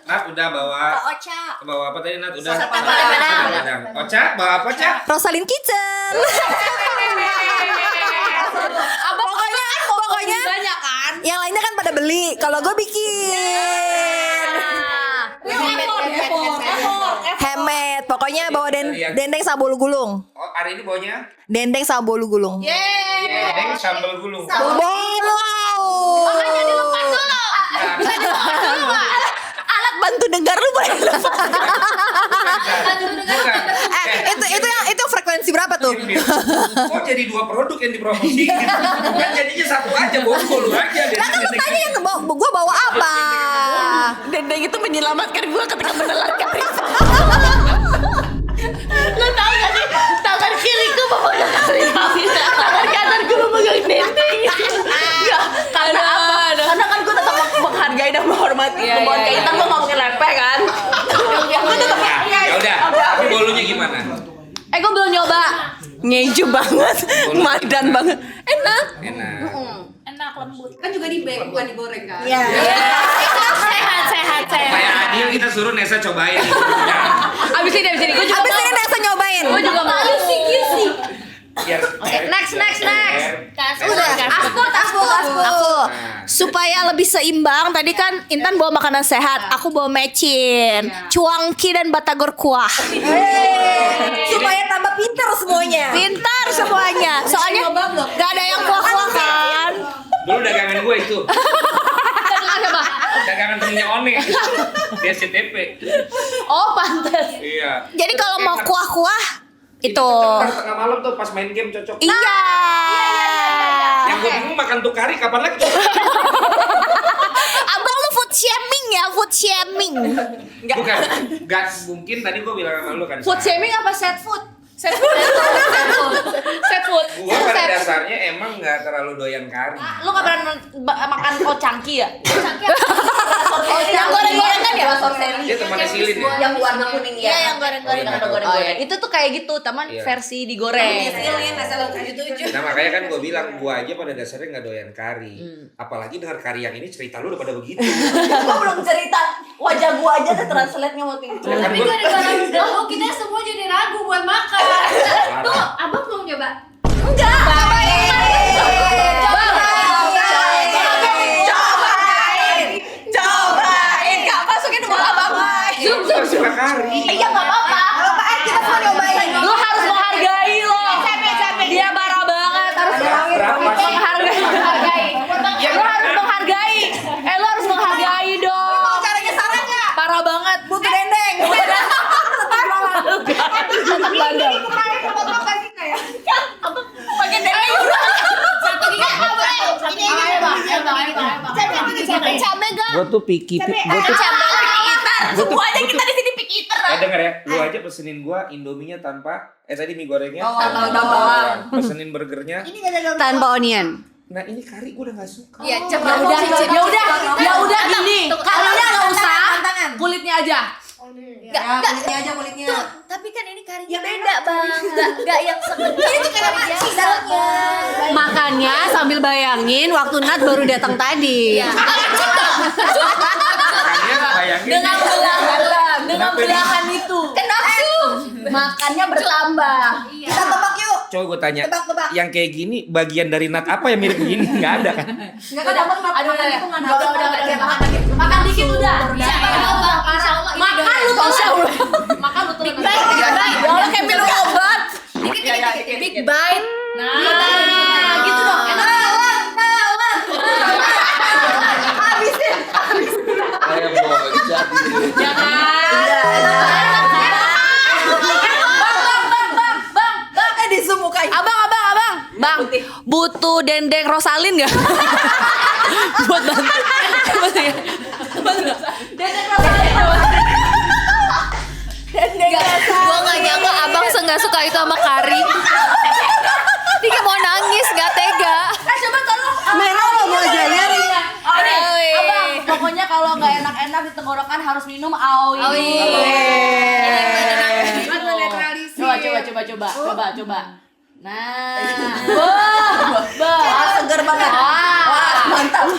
Nat udah bawa Ocha. bawa apa tadi Nat? Udah Sate padang. Ocha bawa apa Ocha? Rosalin Kitchen. Pokoknya banyak kan. Yang lainnya kan pada beli. Kalau gue bikin handmade. Pokoknya bawa dendeng sama bolu gulung. Oh, hari ini bawanya Dendeng sama bolu gulung. dendeng sambal gulung. Bolu. Alat bantu dengar lu boleh lepas. Bukan. Itu frekuensi berapa tuh? Kok jadi 2 produk yang dipromosikan? Kan jadinya satu aja, Bongko lu aja. Nah kan lu tanya yang gue bawa apa? Dendeng itu menyelamatkan gue ketika menelan karif. Lo tau gak sih, tangan kiriku memegang karif, tangan kananku memegang dendeng. Enggak, karena apa? Karena kan gue tetap menghargai dan menghormati pembuat kaitan, gue gak mungkin lepeh kan. Gue tetap Ya udah, tapi bolunya gimana? Gue belum nyoba. ngeju banget, madan banget, enak. Enak. Kan juga di bake bukan digoreng kan? Iya. Sehat. Kayak adil kita suruh Nesa cobain. Abis ini gue juga Abis ini Nesa nyobain. Gue juga mau. Oke, next. Udah. Aku. Supaya lebih seimbang, tadi kan Intan bawa makanan sehat, aku bawa mecin, cuangki dan batagor kuah. Supaya tambah pintar semuanya. Pintar semuanya. Soalnya gak ada yang kuah-kuah kan. dulu dagangan gue itu. Dagangan temennya One. Dia CTP. Oh, pantes. Iya. Jadi kalau mau kuah-kuah itu. Tengah malam tuh pas main game cocok. Iya. Yang gue bingung makan tuh kari kapan lagi? Abang mau food shaming ya, food shaming. Bukan, nggak mungkin tadi gue bilang sama lu kan. Food shaming apa set food? Set food. Gue pada dasarnya emang nggak terlalu doyan kari. Lu gak pernah makan cangki ya? Yang goreng-gorengan ya? Dia temannya Silin ya. Yang warna kuning ya. Iya, yang goreng-gorengan. Oh ya, itu tuh kayak gitu, teman Iya. versi digoreng. Nah makanya kan gue bilang gue aja pada dasarnya nggak doyan kari. Apalagi dengar kari yang ini cerita lu udah pada begitu. Gue belum cerita wajah gue aja ada translate-nya waktu itu. Kan Tapi gua- gara-gara oh, kita semua jadi ragu buat makan. Tuh, abang mau nyoba? Cobain, gak masukin dulu abang. Gue nggak suka kari. Iya gak apa-apa. Kita semua nyobain. Lu harus menghargai lo. Dia marah banget, harus Berapa sih? menghargai. Lu harus menghargai. Lu harus menghargai dong. Caranya salah nggak? Parah banget. Butuh dendeng. Pakai dendeng. Cabe gak? Gue tuh picky. Gue tuh Semuanya kita di sini pikiran. denger ya, lu aja pesenin gue Indominya tanpa tadi mie gorengnya tanpa bawang. pesenin burgernya. Tanpa onion. Nah ini kari gue udah gak suka. Iya, Ya udah gini. Karinya nggak usah. Kulitnya aja. Kulitnya aja kulitnya. Tapi kan ini karinya beda bang. Nggak yang sebenarnya. Ini karena macam dalamnya. Makannya sambil bayangin waktu Nat baru datang tadi. Makanya bayangin. Dengan belahan itu. Kenapa? Makannya bertambah. Kita tebak yuk. Coba gue tanya, Tebak-tebak. yang kayak gini bagian dari nut apa yang mirip begini? Nggak ada kan? Makan dikit udah. Makan lu tuh. Makan lu tuh. Ya Allah kayak minum obat. Big bite. Nah, gitu dong. Enak. Kayak mau jadi. Bang, butuh dendeng Rosalin nggak? Buat bantu. Dendeng Rosalin. Gue gak nyangka abang nggak suka itu sama kari. Dia mau nangis, gak tega. Coba tolong. Merah lo mau ajarin. Abang, pokoknya kalau nggak enak-enak di tenggorokan harus minum AOI. Coba. Nah, Wah, segar banget. Wah, mantap.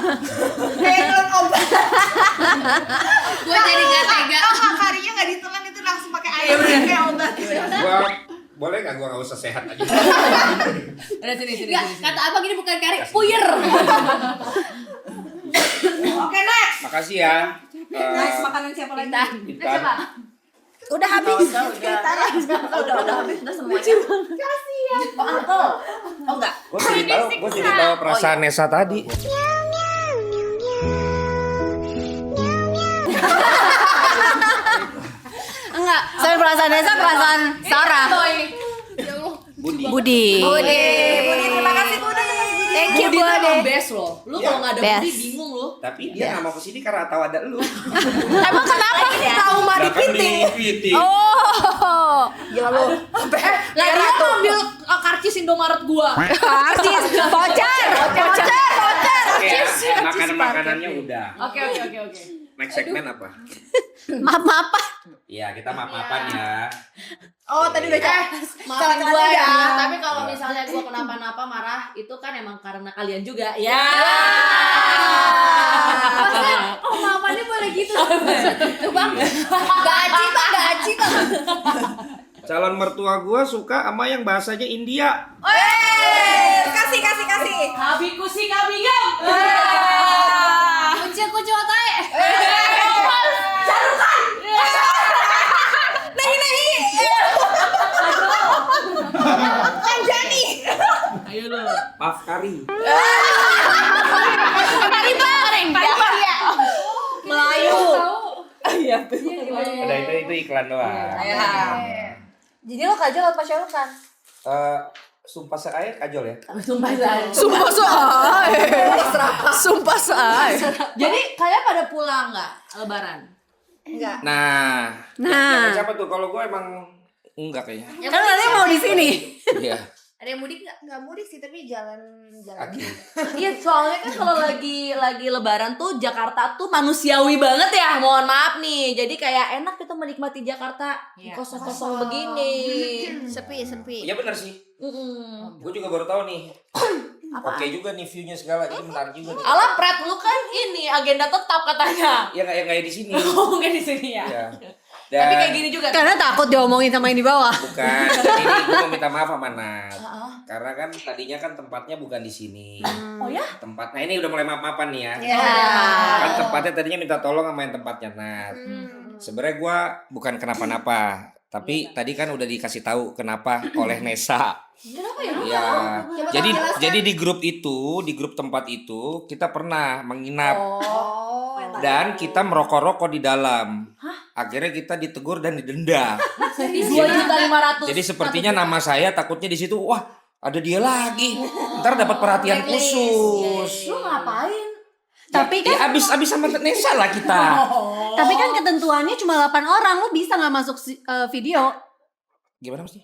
Gue jadi gak tega. Karinya gak ditelan itu langsung pakai air. Kayak obat. Gua boleh nggak gua nggak usah sehat aja? sini. Kata abang ini bukan kari, puyer. Oke, next. Makasih ya. Next makanan siapa lagi? Intan. Udah habis. Udah habis. Udah semuanya. Oh, uncle. Oh enggak. Gue jadi tahu perasaan Nesa tadi. perasaan Nesa, perasaan Sarah. Budi. Budi. Terima kasih Budi. Thank you, Budi tuh Budi. emang best loh. Lu kalau nggak ada Best. Budi bingung lu. Tapi dia nggak mau kesini karena tahu ada lu. Emang kenapa? Trauma di Piting. Oh. Gila lu. Lah dia ngambil karcis Indomaret gua. Karcis, voucher. Oke, makanannya udah. Oke. Next segmen apa? Maaf. Iya, kita maaf-maafan ya. Oh, tadi udah Maafin gua ya. Tapi kalau misalnya gua kenapa-napa marah itu kan emang karena kalian juga. Ya. Oh, maafannya boleh gitu. Tuh Bang. Gaji Bang. Calon mertua gua suka sama yang bahasanya India. Kasih. Habiku sih kabigam. Kucing otae. Jarukan. Nahi. Kan Jani. Ayo lo. Maaf kari. Melayu. Iya. Udah itu iklan doang. Jadi lo kajol apa Syarukan? Sumpah seair kajol ya. Sumpah say. Jadi kalian pada pulang nggak Lebaran? Nah. Jangan siapa tuh? Kalau gue emang enggak kayaknya. Kan katanya mau di sini. Iya. Ada yang mudik nggak mudik sih, tapi jalan. Oke. Iya, soalnya kan kalau lagi Lebaran tuh Jakarta tuh manusiawi banget ya. Mohon maaf nih. Jadi kayak enak kita menikmati Jakarta kosong-kosong begini. Sepi. Iya benar sih. Gue juga baru tahu nih. Oke juga nih view-nya segala, jadi menarik juga nih. Alah, Pret, lu kan ini agenda tetap katanya. Ya kayak di sini. Mungkin di sini ya. Ya. Tapi kayak gini juga. Karena takut diomongin sama yang di bawah. Bukan, jadi ini gue mau minta maaf sama Nat. Karena kan tadinya kan tempatnya bukan di sini. Oh ya? Nah ini udah mulai maaf-maafan nih ya. Ya. Kan tempatnya tadinya minta tolong sama yang tempatnya Nat. Sebenarnya gue bukan kenapa-napa, tapi tadi kan udah dikasih tahu kenapa oleh Nesa. Kenapa ya? Iya. Jadi di grup tempat itu kita pernah menginap. Dan kita merokok-rokok di dalam. Akhirnya kita ditegur dan didenda. 2.500.000. Jadi sepertinya nama saya takutnya di situ, wah ada dia lagi. Ntar dapat perhatian khusus. Lu ngapain? Tapi kan Ya abis sama Nesa lah kita. Tapi kan ketentuannya cuma 8 orang, lu bisa nggak masuk video? Gimana mesti?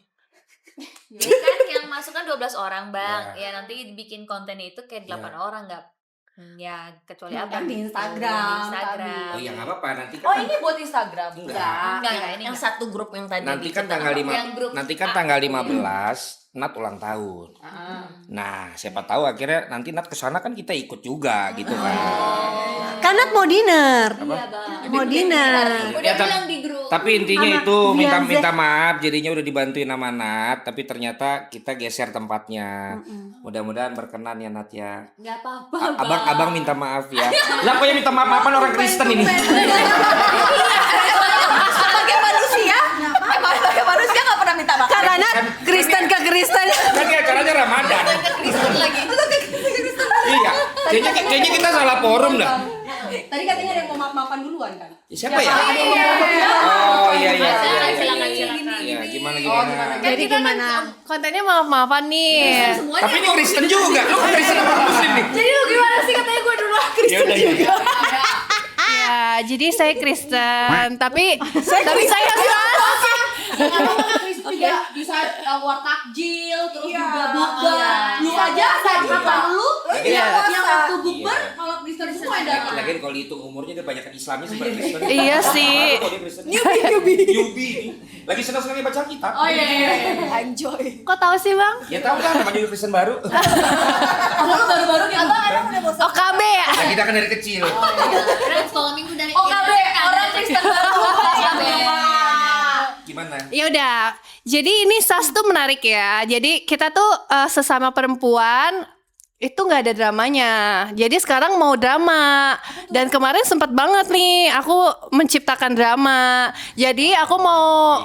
Jadi kan yang masuk kan 12 orang bang. Ya nanti dibikin konten itu kayak 8 orang nggak. Ya kecuali abang di Instagram. Oh iya nggak apa-apa nanti kan. Oh ini buat Instagram? Enggak. Enggak, ini Yang satu grup yang tadi Nanti kan diceritakan. tanggal 15 Nat ulang tahun. Nah, siapa tahu akhirnya nanti Nat kesana kan kita ikut juga gitu kan. Kan Nat mau dinner. Apa? Mau dinner. Ya, tapi intinya itu Bianze. minta maaf jadinya udah dibantuin sama Nat, tapi ternyata kita geser tempatnya. Mudah-mudahan berkenan ya Nat ya. Gak apa-apa. Abang minta maaf ya. Lah kok yang minta maaf apaan orang Kristen ini? Sebagai manusia gak pernah minta maaf. Karena Kristen ke Kristen. Kan kayak acaranya Ramadan. Iya. Kayaknya kita salah forum dah. Tadi katanya ada yang mau maaf-maafan duluan kan? Siapa ya? Oh iya. Silakan. Iya, gimana? Jadi gimana? Kontennya maaf-maafan nih. Tapi ini Kristen juga. Lu kan Kristen apa Muslim nih? Jadi lu gimana sih katanya gue dulu Kristen juga. Ya, jadi saya Kristen, tapi saya Kristen juga bisa war takjil terus juga bukber. Lu aja angkatan lu yang waktu bukber kalau Kristen semua yang datang. Lagian kalau dihitung umurnya dia banyak Islamis seperti Kristen. Iya sih. Newbie. Lagi senang-senangnya baca kitab. Oh iya. Kok tahu sih bang? Ya tahu lah namanya juga Kristen baru. Lu baru-baru nih atau emang udah bosan? OKB ya? Nah, kita kan dari kecil. Sekolah minggu dari OKB orang Kristen baru. Gimana? Ya udah. Jadi ini SAS tuh menarik ya. Jadi kita tuh sesama perempuan itu nggak ada dramanya. Jadi sekarang mau drama. Dan kemarin sempat banget nih aku menciptakan drama. Jadi aku mau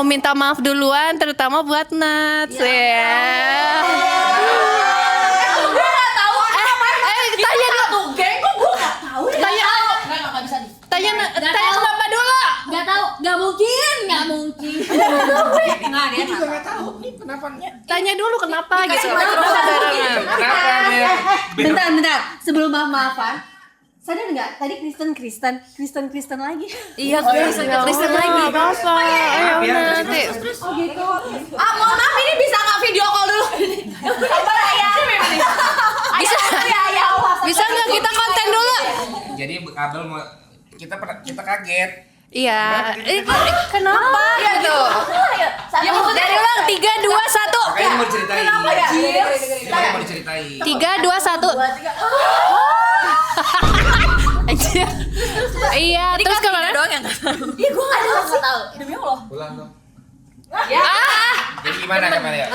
minta maaf duluan, terutama buat Nat. Tanya dulu. Geng kok gue gak tahu ya? Tanya kenapa dulu? Gak tahu, gak mungkin. Kenapa? Tanya dulu kenapa gitu. Kenapa Mel? Bentar. Sebelum maaf-maafan, sadar nggak? Tadi Kristen lagi. Iya, Kristen lagi. nanti. Oh gitu. Mohon maaf, ini bisa nggak video call dulu? Bisa nggak kita konten dulu? Jadi Abel mau kita kaget. Iya. Kenapa gitu? Dari ulang 3 2 1. Makanya mau ceritain. Kenapa ya? Makanya mau diceritain. 3, 2, 1. Iya, terus kemana? Doang yang enggak tahu. Iya gue nggak tahu. Demi Allah. Pulang dong. Jadi gimana ya?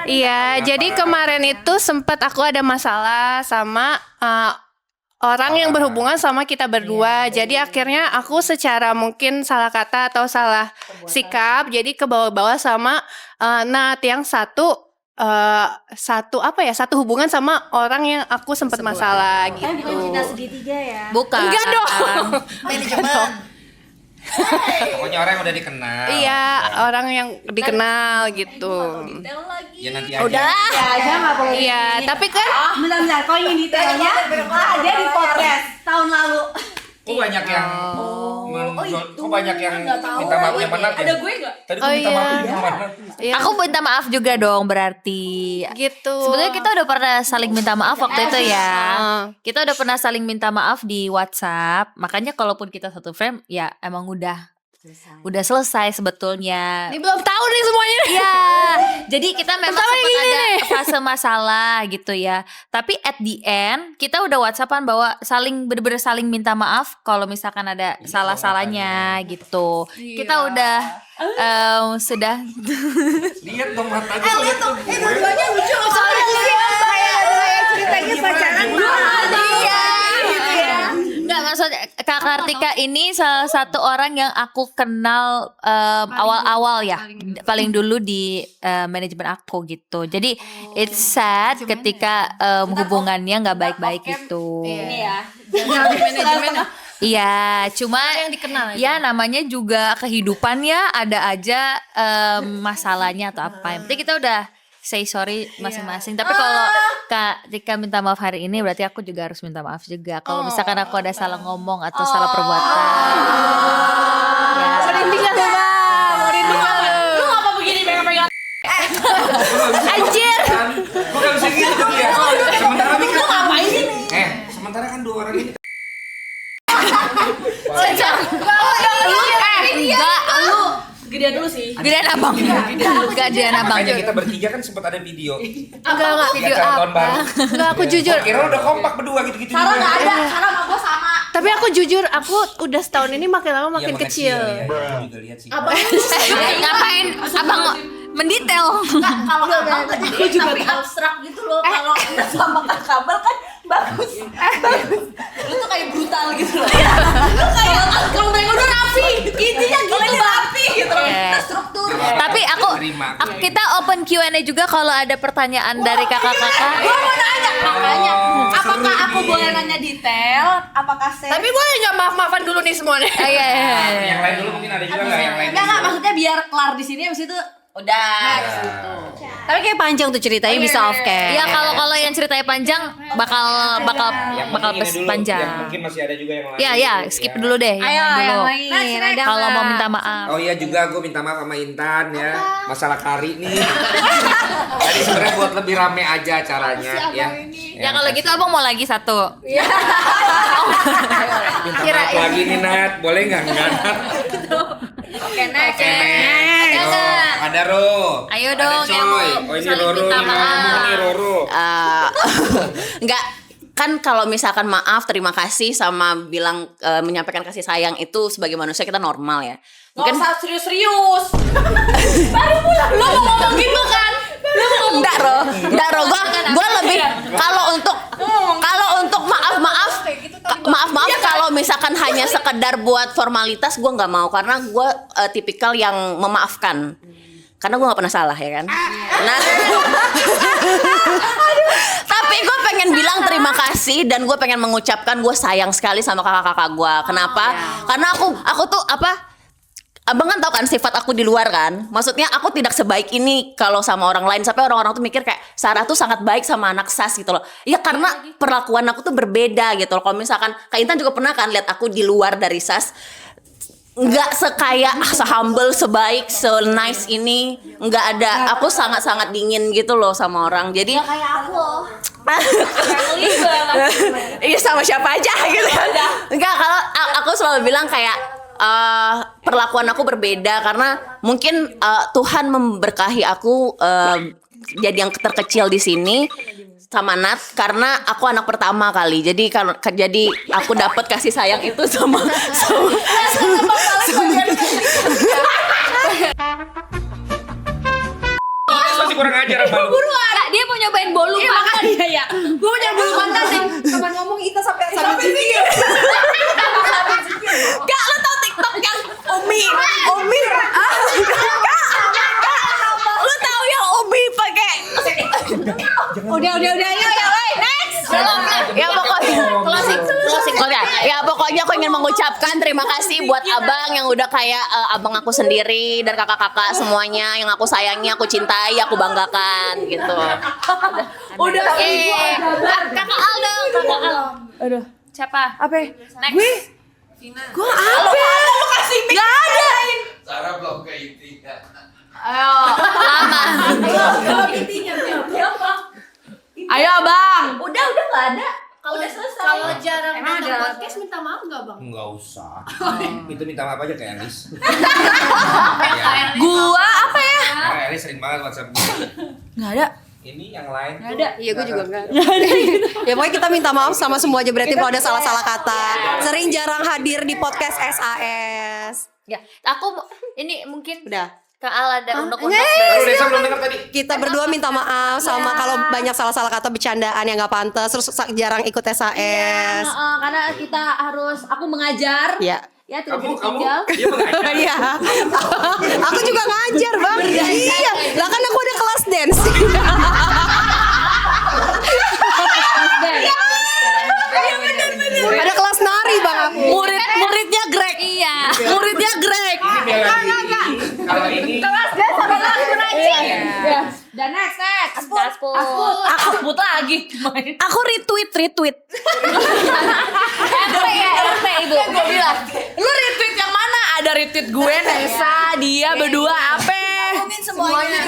Iya, jadi kemarin itu sempat aku ada masalah sama orang yang berhubungan sama kita berdua. Jadi akhirnya aku secara mungkin salah kata atau salah sikap, jadi kebawa-bawa sama Nat yang satu hubungan sama orang yang aku sempat masalah gitu. Bukan cinta segitiga ya. Bukan. Enggak dong. Manajemen. Pokoknya orang yang udah dikenal. Iya, orang yang dikenal gitu. Ya nanti aja. Udah. Ya aja nggak perlu. Iya, tapi kan Bentar, kau ingin detailnya ada di podcast tahun lalu. Kok banyak yang kok banyak yang minta maaf yang mana? Ada gue enggak? Tadi Oh, gue minta maaf iya. yang mana? iya, Aku minta maaf juga dong berarti. gitu. Sebenarnya kita udah pernah saling minta maaf waktu itu ya. Kita udah pernah saling minta maaf di WhatsApp. Makanya kalaupun kita satu frame ya emang udah selesai sebetulnya. Ini belum tahu nih semuanya nih. Iya, jadi kita memang Pertama sempat gini ada nih. fase masalah gitu ya. Tapi at the end kita udah WhatsAppan bahwa bener-bener saling minta maaf kalau misalkan ada salah-salahnya gitu. Kita udah sudah Lihat dong matanya. Lihat dong. Dua-duanya lucu. Soalnya kayak ceritanya pacaran. Iya. Nggak, maksudnya Kak Kartika ini salah satu orang yang aku kenal awal-awal ya, paling dulu di manajemen aku gitu. Jadi it's sad ketika hubungannya nggak baik-baik gitu. Iya, cuma yang dikenal aja. ya namanya juga kehidupan ya, ada aja masalahnya atau apa. Yang penting kita udah say sorry masing-masing. Tapi kalau Kak Tika minta maaf hari ini, berarti aku juga harus minta maaf juga. Kalau misalkan aku ada salah ngomong atau salah perbuatan. Ya. Merinding gak tuh bang? Merinding gak lu? Apa begini pegang-pegang? Anjir. Kok gak bisa gitu dong ya? Sementara nih kan ngapain ini? Sementara kan dua orang ini Enggak, lu Gedean dulu sih. gedean abang. Gedean abang. makanya kita bertiga kan sempat ada video. Enggak. Video Acara tahun apa? baru. Enggak, aku jujur. Kira udah kompak berdua gitu-gitu Sarah juga. nggak ada, Sarah sama gue sama. Tapi aku jujur, aku udah setahun ini makin lama Iya, makin kecil. Ya. Aku juga lihat sih. Ngapain abang mendetail? Kalau abang gede tapi abstrak gitu loh. Kalau sama Kak Kabel kan bagus. Lu tuh kayak brutal gitu loh. Lu kayak kalau mereka udah rapi, intinya gitu rapi gitu. Terstruktur. Tapi kita open Q&A juga kalau ada pertanyaan dari kakak-kakak. Gue mau nanya makanya, apakah aku boleh nanya detail? Apakah saya? Tapi boleh nggak maaf-maafan dulu nih semuanya? Iya. Yang lain dulu mungkin ada juga nggak yang lain? Enggak, maksudnya biar kelar di sini habis itu udah. Tapi kayak panjang tuh ceritanya bisa off cam. Ya kalau yang ceritanya panjang bakal panjang. Yang mungkin masih ada juga yang lain. Ya, skip dulu deh. Ayo, yang dulu. lain. Ada Kalau nggak? mau minta maaf. Oh iya juga gue minta maaf sama Intan ya. Masalah kari nih. Tadi sebenarnya buat lebih rame aja acaranya ya. Ya kalau gitu abang mau lagi satu. Minta maaf lagi nih Nat. Boleh nggak Nat? Oke, next. Ada Ro. Ayo dong, Ada yang Coy. mau Oh ini saling Roro minta nih ngomong nih Roro. Enggak kan kalau misalkan maaf, terima kasih sama bilang menyampaikan kasih sayang itu sebagai manusia kita normal ya. Mungkin serius-serius. Baru pulang lo mau ngomong gitu kan? Enggak Ro, gua lebih kalau untuk maaf kalau misalkan hanya sekedar buat formalitas gua nggak mau karena gua tipikal yang memaafkan. Karena gue gak pernah salah ya kan. Nah, tapi gue pengen bilang terima kasih dan gue pengen mengucapkan gue sayang sekali sama kakak-kakak gue. Kenapa? Karena aku tuh Abang kan tahu kan sifat aku di luar kan. Maksudnya aku tidak sebaik ini kalau sama orang lain. Sampai orang-orang tuh mikir kayak Sarah tuh sangat baik sama anak Sas gitu loh. Ya karena perlakuan aku tuh berbeda gitu loh. Kalau misalkan Kak Intan juga pernah kan lihat aku di luar dari Sas, nggak sekaya, se-humble, sebaik, se-nice ini. Nggak ada. Aku sangat-sangat dingin gitu loh sama orang. Jadi Kayak aku loh. iya sama siapa aja gitu kan. Enggak, kalau aku selalu bilang kayak perlakuan aku berbeda karena mungkin Tuhan memberkahi aku jadi yang terkecil di sini sama Nat karena aku anak pertama kali. Jadi jadi aku dapat kasih sayang itu sama Masih kurang ajar sama lu. Kak, dia mau nyobain bolu makan. Iya. Gue mau nyari bulu pantat nih. Teman ngomong Ita sampai zikir. Gak, lo tau TikTok yang Umi lo tau yang Umi pakai Udah, ayo next. ya pokoknya Oke, ya pokoknya aku ingin mengucapkan terima kasih buat abang yang udah kayak abang aku sendiri dan kakak-kakak semuanya yang aku sayangi, aku cintai, aku banggakan gitu. Udah. Kakak Al dong, Kakak Al. Aduh, siapa? Apa? Next. Gue apa? Gak ada. Sarah belum ke intinya. Lama. Ayo Bang. Udah nggak ada. Udah selesai. Kalau jarang nonton podcast minta maaf nggak bang? Enggak usah. Itu minta maaf aja ke Elis. Gua apa ya? Karena Elis sering banget WhatsApp gue. Gak ada. Ini yang lain. Gak ada. Iya, gue juga enggak. Ya pokoknya kita minta maaf sama semua aja berarti kalau ada salah-salah kata. Sering jarang hadir di podcast SAS. Ya, aku ini mungkin Udah. Kak Al ada unek-unek. Baru Desa belum dengar tadi. Kita berdua minta maaf sama kalau banyak salah-salah kata bercandaan yang nggak pantas, terus jarang ikut SAS. Karena kita harus, aku mengajar. Ya. Ya tidak Kamu tinggal. dia mengajar. Iya. Aku juga ngajar, Bang. Iya. Lah kan aku ada kelas dance. Ada kelas nari, Bang aku. Muridnya Greg. Iya. Muridnya Greg. Ini bela diri. Kalau ini Dan next. Asput. Aku lagi. Aku retweet. RT itu. Gue bilang, lu retweet yang mana? Ada retweet gue, Nesa, dia berdua, apa? Semuanya.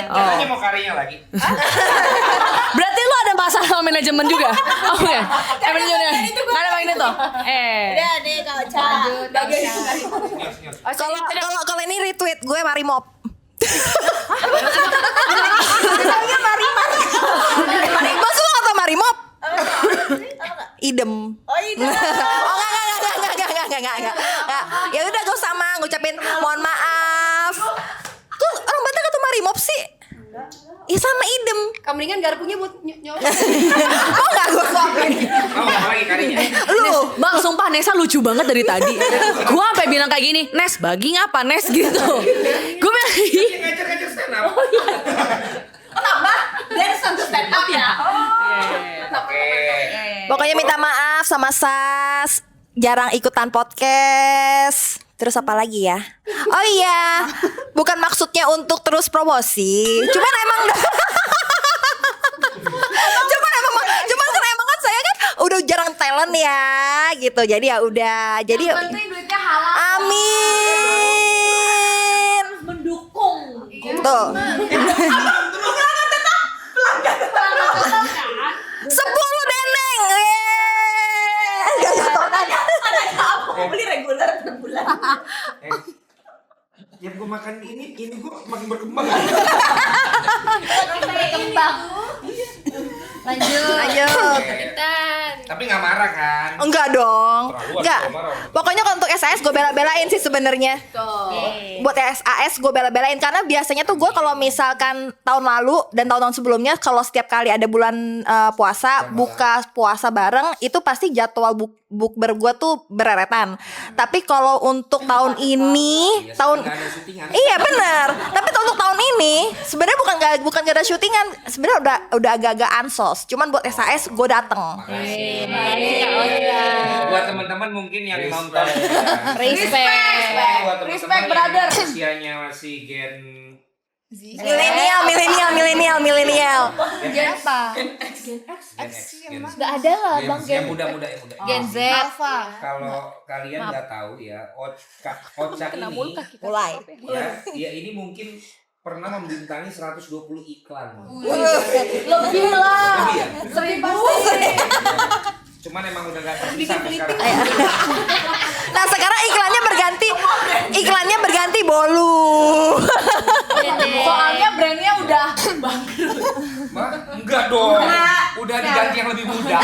katanya mau karyanya lagi. Berarti lu ada masalah sama manajemen juga? Oke. Manajemennya. Nggak ada ini tuh. Udah deh kalau cara. Kalau ini retweet gue Marimop. Maksud lo kata Marimop? Idem. Oh iya. Oh enggak. Ya udah gak usah mah ngucapin mohon maaf. Tuh orang Batak kata Marimop sih. Ya sama idem. Mendingan garpunya buat nyolong. Oh enggak gue suapin. Mau apa lagi karyanya? Lu Bang, sumpah Nesa lucu banget dari tadi. Gua sampai bilang kayak gini, Nes, bagi ngapa Nes gitu. Gua bilang, Ngajar-ngajar stand up. Dia sentuh stand up ya. Oke. pokoknya minta maaf sama Sas. Jarang ikutan podcast. Terus apa lagi ya? Oh iya, bukan maksudnya untuk terus promosi. Cuman emang kan saya kan udah jarang talent ya, gitu. Jadi ya udah. Jadi Penting duitnya halal. amin. mendukung. Tuh. 10 deneng. Aku beli reguler per bulan. Tiap gue makan ini gue makin berkembang. Lanjut. Intan. Tapi nggak marah kan? Enggak dong. Terlaluan Enggak. kalau marah. Pokoknya kalau untuk SAS gue bela-belain sih sebenarnya. Buat SAS gue bela-belain karena biasanya tuh gue kalau misalkan tahun lalu dan tahun-tahun sebelumnya kalau setiap kali ada bulan puasa buka puasa bareng itu pasti jadwal bukber gue tuh bereretan. Tapi kalau untuk tahun ini, iya benar. Tapi untuk tahun ini sebenarnya bukan gak ada syutingan, sebenarnya udah agak-agak ansos. Cuman buat SAS gue dateng. Buat teman-teman mungkin yang nonton, Respect brother. usianya masih gen Milenial. apa? Gak ada lah bang Yang muda-muda yang muda. Gen Z. Kalau kalian nggak tahu ya, Ocha ini Mulai. ya ini mungkin pernah membintangi 120 iklan. Lebih lah. Lebih ya? 1000. Cuman emang udah gak tersisa sekarang. Nah sekarang iklannya berganti bolu. Soalnya brandnya udah Enggak dong. Udah diganti yang lebih muda.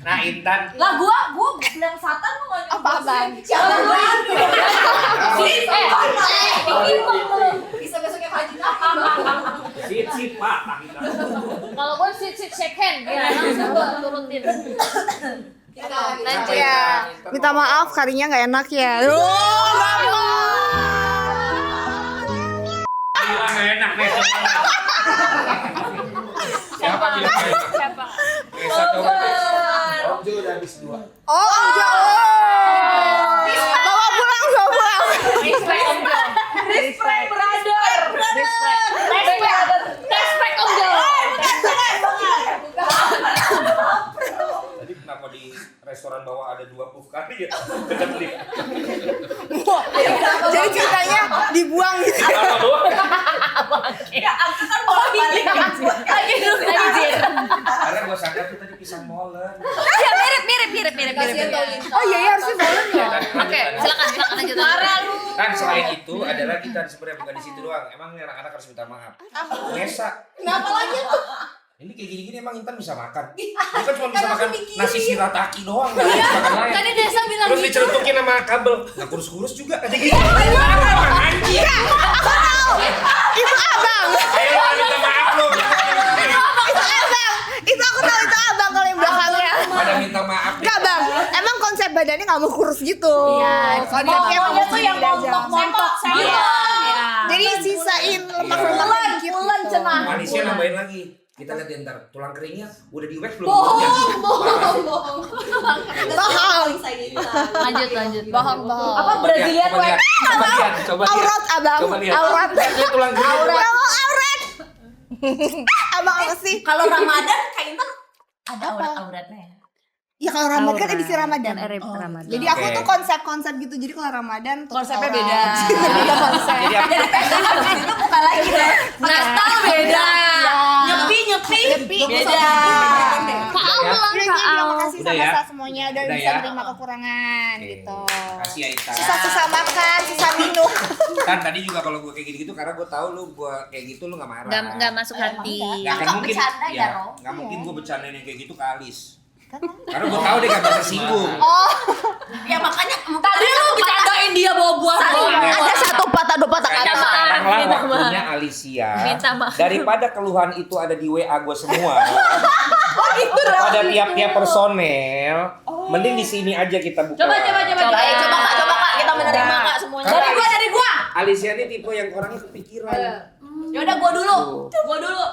Nah Intan. lah gua bilang satan lu nggak Apa bang? siapa lu bisa besoknya Haji Sit Pak. Kalau gue sit shake hand, ya langsung gue turutin. Lanjut Ya, minta maaf karinya nggak enak ya. Gila gak enak nih. Siapa bilang gak enak? Siapa? Satu. Ojo udah habis 2. Oh, enggak. Bawa pulang. Respect Om Jo. respect brother Respect Om Jo. Tadi kenapa di restoran bawah ada 2 puff kari ya? Dekat lift. Jadi ceritanya dibuang gitu. ya aku kan mau balik lagi dulu Karena gua sangka tuh tadi pisang molen. Ya mirip. Oh iya ya harusnya bolen ya. Oke, silakan lanjut. Kan selain itu adalah kita sebenarnya bukan di situ doang. Emang nih anak-anak harus minta maaf. Ngesa. Kenapa lagi tuh? Ini kayak gini-gini emang Intan bisa makan. Dia kan cuma bisa makan nasi shirataki doang, nggak bisa makan lain. Tadi Desa bilang Terus gitu. dicelutukin sama kabel. Nah kurus-kurus juga kata gitu. Anjing. Itu abang. Ayo lo minta maaf lo. Itu aku tahu itu abang kalau yang belakangnya. Pada minta maaf. Enggak bang, emang konsep badannya nggak mau kurus gitu. Iya. Dia mau tuh yang montok Jadi sisain lemak-lemak dikit. bulan cenah Manisnya nambahin lagi. Kita lihat ntar tulang keringnya udah di wax belum? Bohong. Lanjut. Bohong. apa Brazilian Coba lihat. Coba lihat. Aurat abang. Coba lihat. Aurat. Lihat tulang keringnya. Aurat. Abang apa sih? kalau Ramadan kayak Intan Ada auratnya ya. Ya kalau Ramadan kan edisi Ramadan. Ramadan. Jadi aku tuh konsep-konsep gitu. Jadi kalau Ramadan tutup Konsepnya aurat. beda. Beda konsep. Jadi apa? itu bukan lagi Nastar beda nyepi beda Kak ulang Udah, Kak terima kasih Udah ya? sama semuanya udah Udah bisa ya? terima kekurangan gitu. Kasih ya Intan. Susah makan, susah minum. Kan tadi juga kalau gue kayak gitu-gitu karena gue tahu lu gue kayak gitu lu nggak marah. Nggak masuk hati. Nggak akan mungkin. bercanda ya, Ro. Nggak mungkin gue bercandain yang kayak gitu ke Alis. Karena gue tahu dia gak bisa tersinggung. ya makanya tadi lu bercandain dia bawa buah Ada satu patah dua patah Kayaknya kata. sekarang lah waktunya Alicia. Minta maaf. Daripada keluhan itu ada di WA gue semua. Pada tiap-tiap personel, mending di sini aja kita buka. coba kak kita menerima kak semuanya dari gua Alicia ini tipe yang orangnya kepikiran. yaudah gua dulu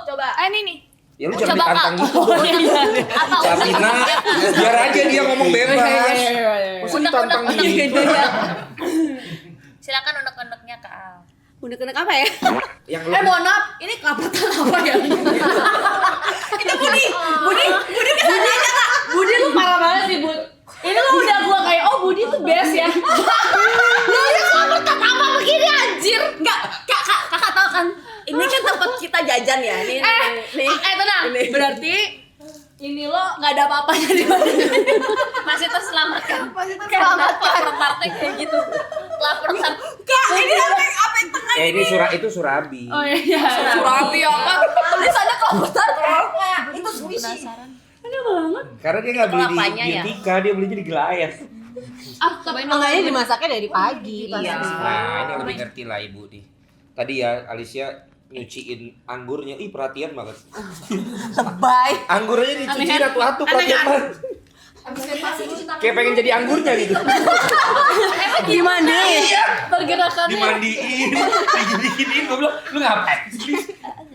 coba Ini nih. Ya lu jangan Coba, ditantang Kak. gitu dong. Apa Davina, biar aja dia ngomong bebas. Masa ditantang gitu. Silakan unek-uneknya Kak Al. udah kena apa ya Yang lu mohon maaf ini kapatan apa ya itu Budi kesana aja kak Budi lu parah banget sih Bud ini lu udah gua kayak oh Budi tuh best ya lu kapatan apa begini anjir enggak kakak tahu kan ini kan tempat kita jajan ya nih tenang berarti ini lo nggak ada apa-apanya di mana Masih terselamatkan. Karena Partai kayak gitu. Laporan. kak ini apa yang tengah ini itu Surabi. oh iya Surabi apa tulisannya komputer itu sushi Karena dia nggak beli di Kelapanya ya? Tika, dia belinya di Gelayas. Makanya dimasaknya dari pagi. Iya. Nah, ini lebih ngerti lah ibu nih. Tadi ya Alicia nyuciin anggurnya, perhatian banget. Lebay. Anggurnya dicuci atu-atu perhatian banget. Kayak pengen jadi anggurnya gitu. Dimandiin. Dimandiin, diginiin. Gue bilang, lu ngapain sih?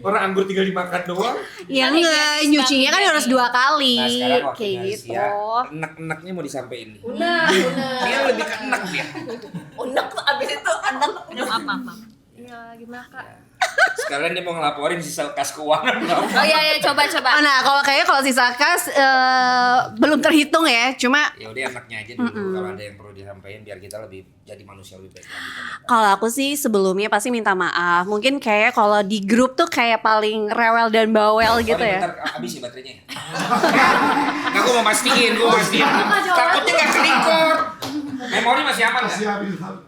Orang anggur tinggal dimakan doang. Ya enggak, nyucinya kan harus 2 kali. Nah sekarang waktunya Kayak Alicia, gitu. enek-eneknya mau disampein nih. Unek. Dia lebih ke enek dia. Unek tuh abis itu anak. Apa? Sekalian dia mau ngelaporin sisa kas keuangan. Oh iya coba. Nah, kalau sisa kas belum terhitung ya, cuma Ya udah enaknya aja dulu. Kalau ada yang perlu disampaikan biar kita lebih jadi manusia lebih baik lagi. kalau aku sih sebelumnya pasti minta maaf. Mungkin kayak kalau di grup tuh kayak paling rewel dan bawel gitu ya. Bentar, habis ya baterainya. Nggak, gue mau mastiin. Takutnya nggak kelingkor. Memori masih aman nggak?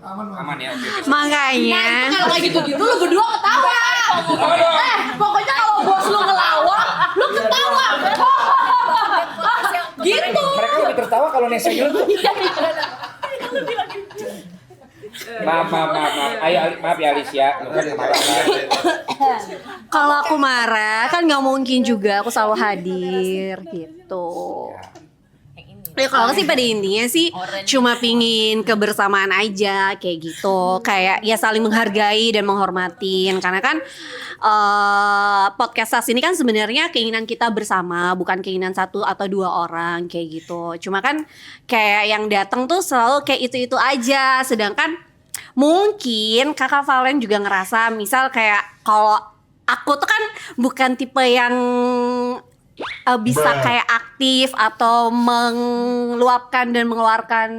Aman. Aman ya, oke. Makanya Kalau kayak gitu lu berdua ketawa. Pokoknya kalau bos lu ngelawak, lu ketawa. Gitu. Mereka lebih tertawa kalau nesengnya tuh. Maaf. Ayo, maaf ya Alicia. Lu kan marah. kalau aku marah kan nggak mungkin juga aku selalu hadir gitu. Ya kalau sih pada intinya sih cuma pingin kebersamaan aja kayak gitu, kayak ya saling menghargai dan menghormatin karena kan podcast SAS ini kan sebenarnya keinginan kita bersama, bukan keinginan 1 atau 2 orang kayak gitu. Cuma kan kayak yang datang tuh selalu kayak itu aja, sedangkan mungkin Kakak Valen juga ngerasa misal kayak kalau aku tuh kan bukan tipe yang bisa kayak aktif atau meluapkan dan mengeluarkan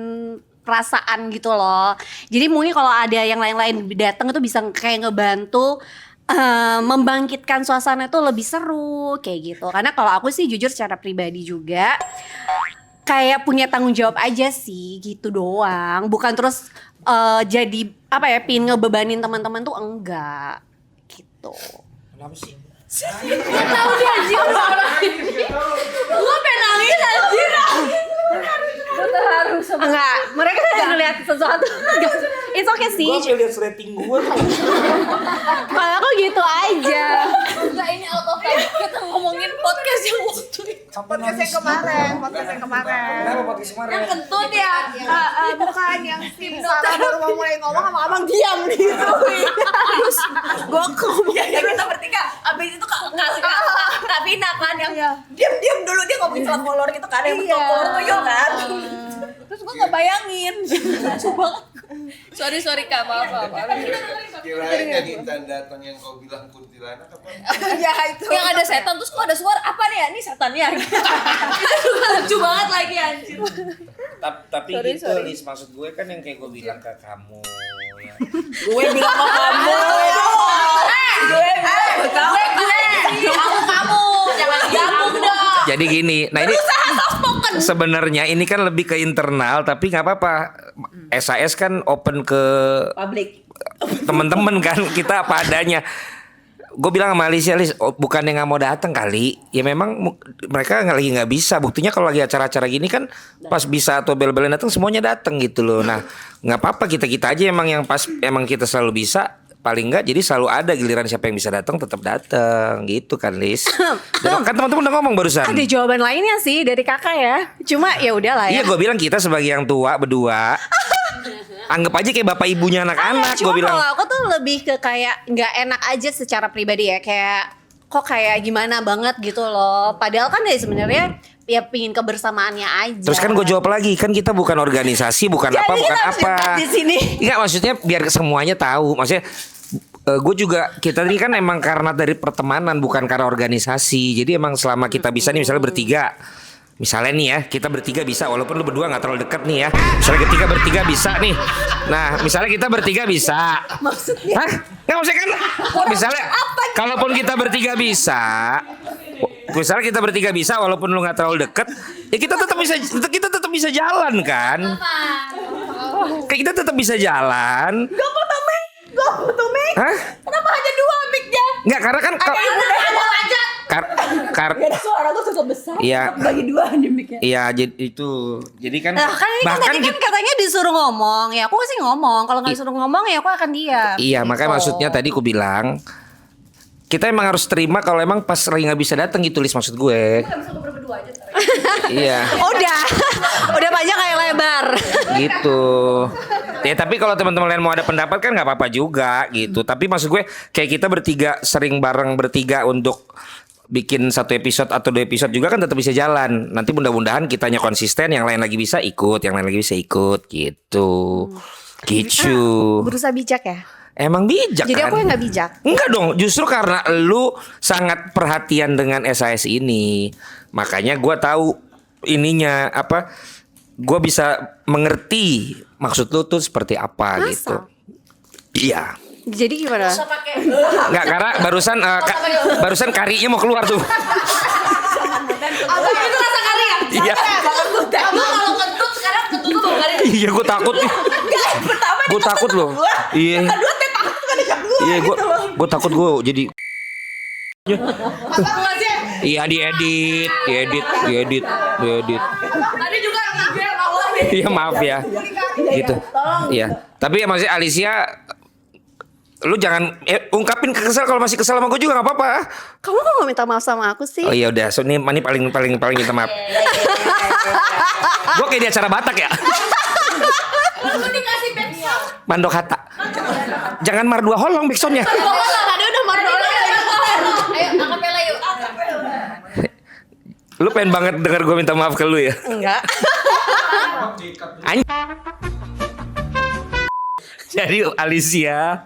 perasaan gitu loh. Jadi mungkin kalau ada yang lain-lain datang itu bisa kayak ngebantu membangkitkan suasana itu lebih seru kayak gitu. Karena kalau aku sih jujur secara pribadi juga kayak punya tanggung jawab aja sih gitu doang. Bukan terus jadi apa ya pin ngebebanin teman-teman tuh enggak gitu. Kenapa sih? Tahu dia anjir Gua pengen nangis anjir. Enggak, mereka udah ngeliat sesuatu. It's okay sih. Gue pengen lihat rating gue tuh. Kalau aku gitu aja. Enggak, ini out of time. Kita ngomongin podcast yang waktu itu. Podcast yang kemarin. Kenapa podcast kemarin? Kentut ya. Bukan yang si Sarah baru mau mulai ngomong sama abang diam gitu. Terus gue ngomong. Ya kita bertiga. Abis itu Kak Vina kan yang diam dulu dia ngomongin soal kolor gitu kan yang betul kolor tuyul kan. Terus gue ngebayangin. Lucu banget. Sorry Kak, maaf. Kirain jadi intan datang yang kau bilang kuntilanak apa? Ya itu. Yang ada setan terus kok ada suara apa nih ya? Ini setannya. Itu juga lucu banget lagi anjir. Tapi gitu Lis, maksud gue kan yang kayak gue bilang ke kamu ya. Gue bilang ke kamu. Kamu jangan gabung dong. Jadi gini, nah ini sebenarnya ini kan lebih ke internal tapi nggak apa-apa. SAS kan open ke Publik. teman-teman kan, kita apa adanya. Gue bilang sama Alicia, Lis, bukannya nggak mau datang kali, ya memang mereka lagi nggak bisa. Buktinya kalau lagi acara-acara gini kan pas bisa atau bel-belan datang semuanya datang gitu loh. Nah nggak apa-apa, kita aja emang yang pas emang kita selalu bisa. Paling enggak jadi selalu ada giliran siapa yang bisa datang tetap datang gitu kan Lis. Dan kan teman-teman udah ngomong barusan. Ada jawaban lainnya sih dari kakak ya. Cuma ya udahlah ya. Iya gue bilang kita sebagai yang tua berdua anggap aja kayak bapak ibunya anak-anak. Cuma Gue bilang kalau aku tuh lebih ke kayak nggak enak aja secara pribadi ya, kayak kok kayak gimana banget gitu loh. Padahal kan ya sebenarnya ya pingin kebersamaannya aja. terus kan gue jawab lagi, kan kita bukan organisasi, bukan Jadi apa, bukan kita harus apa. dekat di sini. Enggak, maksudnya biar semuanya tahu. Maksudnya gue juga, kita ini kan emang karena dari pertemanan bukan karena organisasi. Jadi emang selama kita bisa nih misalnya bertiga. Misalnya nih ya, kita bertiga bisa, walaupun lu berdua gak terlalu deket nih ya. Misalnya kita bertiga bisa nih. Nah, misalnya kita bertiga bisa. Maksudnya? Hah? Nggak, maksudnya kan misalnya kalaupun kita bertiga bisa, misalnya kita bertiga bisa walaupun lu gak terlalu deket, ya kita tetap bisa jalan kan. Kayak kita tetap bisa jalan. Gak foto mic. Hah? Kenapa hanya 2 mic-nya? Enggak, karena kan Ada suara tuh cukup besar. Iya. Bagi 2 di mic-nya. Iya, jadi kan Nah kan ini kan bahkan tadi kan katanya disuruh ngomong. Ya aku sih ngomong. Kalau nggak disuruh ngomong ya aku akan diam. iya, Gitu. makanya maksudnya tadi aku bilang kita emang harus terima kalau emang pas lagi nggak bisa datang gitu, Lis, maksud gue. Iya. Udah panjang kayak lebar. Gitu. Ya tapi kalau teman-teman lain mau ada pendapat kan nggak apa-apa juga gitu. Tapi maksud gue kayak kita bertiga sering bareng bertiga untuk bikin satu episode atau 2 episode juga kan tetap bisa jalan. Nanti mudah-mudahan kitanya konsisten, yang lain lagi bisa ikut, yang lain lagi bisa ikut gitu. Gitu. Berusaha bijak ya. Emang bijak Jadi kan? aku yang nggak bijak. Enggak dong, justru karena lu sangat perhatian dengan SAS ini. Makanya gua tahu ininya apa, gua bisa mengerti maksud lu tuh seperti apa Masa? gitu. Iya. Jadi gimana? Enggak, karena barusan karinya mau keluar tuh. Itu rasa kari ya? Iya. Kamu kalau kentut sekarang kentut tuh kari. Iya, gue takut nih. Gue takut loh. Iya. Iya, gue takut gue jadi. Iya, diedit. Tadi juga biar Allah. Iya, maaf ya. Gitu. Iya. Tapi ya masih Alicia, lu jangan ungkapin kesel, kalau masih kesel sama gue juga nggak apa-apa. Kamu kok nggak minta maaf sama aku sih? Oh iya udah, so ini paling minta maaf. Gue kayak di acara Batak ya. Aku dikasih backsound. Mandok Hatta. Jangan Mardua Holong backsoundnya. Tadi udah mardola. Ayo akapela yuk. Lu pengen banget denger gue minta maaf ke lu ya? Enggak. Jadi Alicia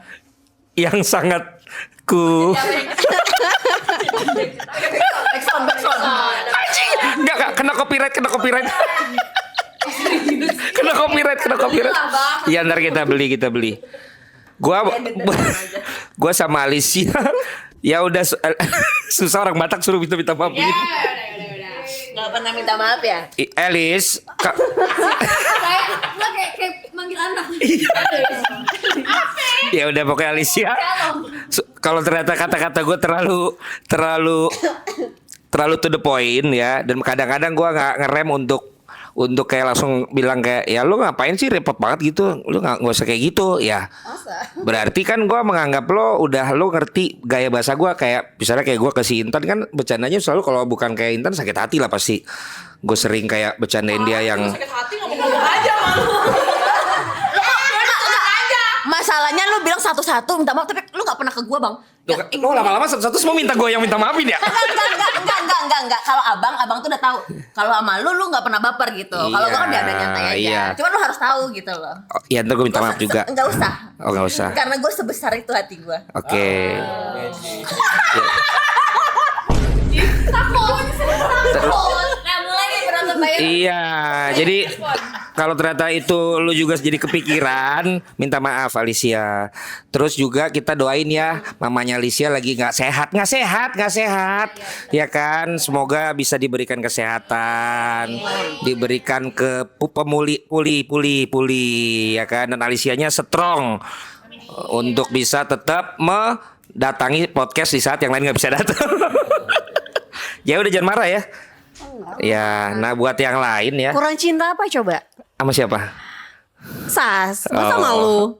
yang sangat ku anjing, enggak kena copyright. Kena copyright. Iya, ntar kita beli. Gua sama Alicia ya udah susah orang Batak suruh minta maaf gitu. Nggak pernah minta maaf ya? Elis, Kayak manggil anak. ya udah pokoknya Alicia. Kalau ternyata kata-kata gue terlalu to the point ya, dan kadang-kadang gue nggak ngerem untuk kayak langsung bilang kayak ya lu ngapain sih repot banget gitu, lu nggak usah kayak gitu ya. Berarti kan gue menganggap lo ngerti gaya bahasa gue, kayak misalnya kayak gue ke si Intan kan bercandanya selalu kalau bukan kayak Intan sakit hati lah pasti. Gue sering kayak bercandain dia yang Sakit hati ngomong aja malu. Masalahnya lu bilang satu-satu minta maaf, tapi lu nggak pernah ke gua, Bang. lo lama-lama satu-satu semua minta gue yang minta maafin ya. Enggak. Kalau abang tuh udah tahu. Kalau sama lu nggak pernah baper gitu. Kalau gua kan udah nyantai aja. Iya. Cuman lu harus tahu gitu loh. Oh, ya ntar gue minta maaf juga. Enggak usah. Oh nggak usah. Karena gua sebesar itu hati gua. Oke. Nah mulai nih berantem bayar. Iya, jadi kalau ternyata itu lu juga jadi kepikiran, minta maaf Alicia. Terus juga kita doain ya, mamanya Alicia lagi nggak sehat, ya kan? Semoga bisa diberikan kesehatan, diberikan ke pulih, ya kan? Dan Alicianya strong untuk bisa tetap mendatangi podcast di saat yang lain nggak bisa datang. Ya udah jangan marah ya. Ya, nah buat yang lain ya. Kurang cinta apa coba? Sama siapa? Sas, masa Oh. malu?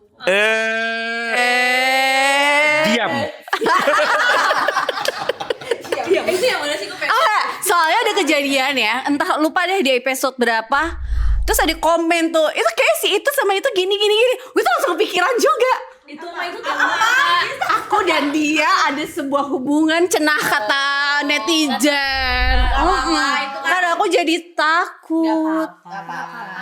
Diam. Itu yang mana sih gue pengen? Soalnya ada kejadian ya, entah lupa deh di episode berapa. Terus ada komen tuh, itu kayak si itu sama itu gini. Gue tuh langsung kepikiran juga. Itu apa? Aku dan dia ada sebuah hubungan, cenah kata netizen. Karena aku jadi takut.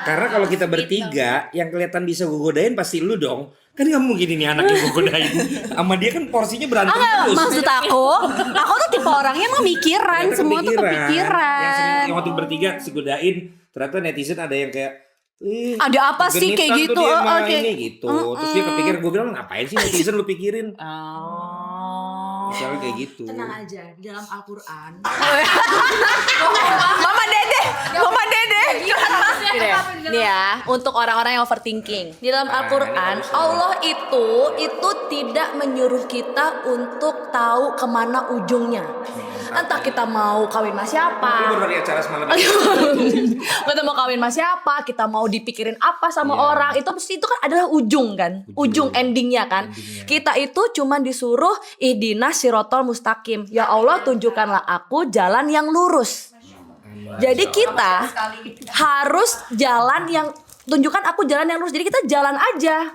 Karena kalau kita bertiga, yang kelihatan bisa gue godain pasti lu dong. Kan gak mungkin ini anak yang gue godain. Sama dia kan porsinya berantem terus. Maksud aku tuh tipe orangnya memikiran, Ternyata semua tuh kepikiran. Yang waktu bertiga si godain, ternyata netizen ada yang kayak Ada apa sih kayak genitan gitu? tuh dia sama Oke. ini gitu. Terus dia kepikir, gue bilang ngapain sih netizen lu pikirin? Misalnya kayak gitu. Tenang aja, di dalam Al-Quran. Mama Dede. Nih ya, untuk orang-orang yang overthinking. Di dalam Al-Quran, Allah itu tidak menyuruh kita untuk tahu kemana ujungnya. Entah kita mau kawin sama siapa, Lu baru dari acara semalam. kita mau kawin sama siapa, kita mau dipikirin apa sama orang, itu pasti itu kan adalah ujung kan, ujung endingnya kan. Kita itu cuman disuruh ihdinas sirotol mustaqim. Ya Allah tunjukkanlah aku jalan yang lurus. Jadi kita harus jalan yang tunjukkan aku jalan yang lurus. Jadi kita jalan aja.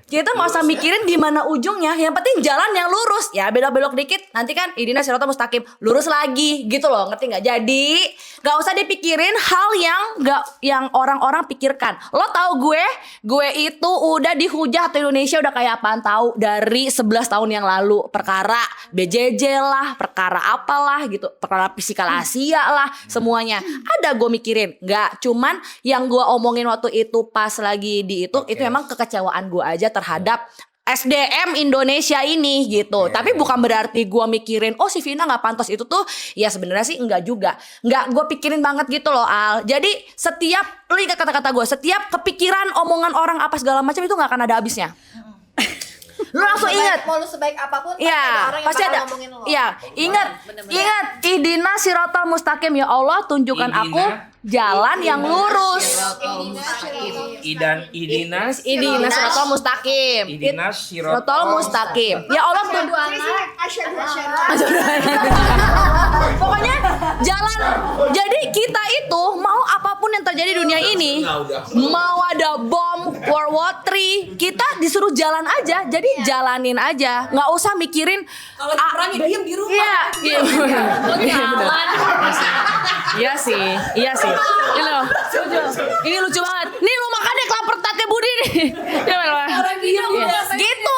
Kita nggak usah mikirin di mana ujungnya. Yang penting jalan yang lurus. Ya belok-belok dikit. Nanti kan idina sirata mustaqim. Lurus lagi gitu loh. Ngerti nggak? Jadi nggak usah dipikirin hal yang orang-orang pikirkan. Lo tahu gue itu udah dihujat di Indonesia udah kayak apaan tahu dari 11 tahun yang lalu. Perkara BJJ lah, perkara apalah gitu, perkara fisikal Asia lah, semuanya. Ada gue mikirin. Nggak, cuman yang gue omongin waktu itu pas lagi di itu memang kekecewaan gue aja terhadap SDM Indonesia ini gitu. Tapi bukan berarti gue mikirin si Vina nggak pantas itu tuh. Ya sebenarnya sih enggak juga. Nggak gue pikirin banget gitu loh Al. Jadi setiap lu ingat kata-kata gue, setiap kepikiran omongan orang apa segala macam itu nggak akan ada habisnya. Lu langsung ingat. Mau lu sebaik apapun ya, pasti ada. ngomongin lo. Ya, ingat idina siratal mustaqim, ya Allah tunjukkan aku jalan yang lurus. Idina Siratal mustaqim. Idina Siratal mustaqim. Ya Allah pokoknya jalan. Jadi kita itu mau apapun yang terjadi di dunia ini, mau ada bom, World War III, kita disuruh jalan aja. Jadi jalanin aja, nggak usah mikirin. Kalau diperangi diem di rumah. Iya sih. Ini lucu banget. Nih lu makannya kelapa tate Budi nih. Gitu.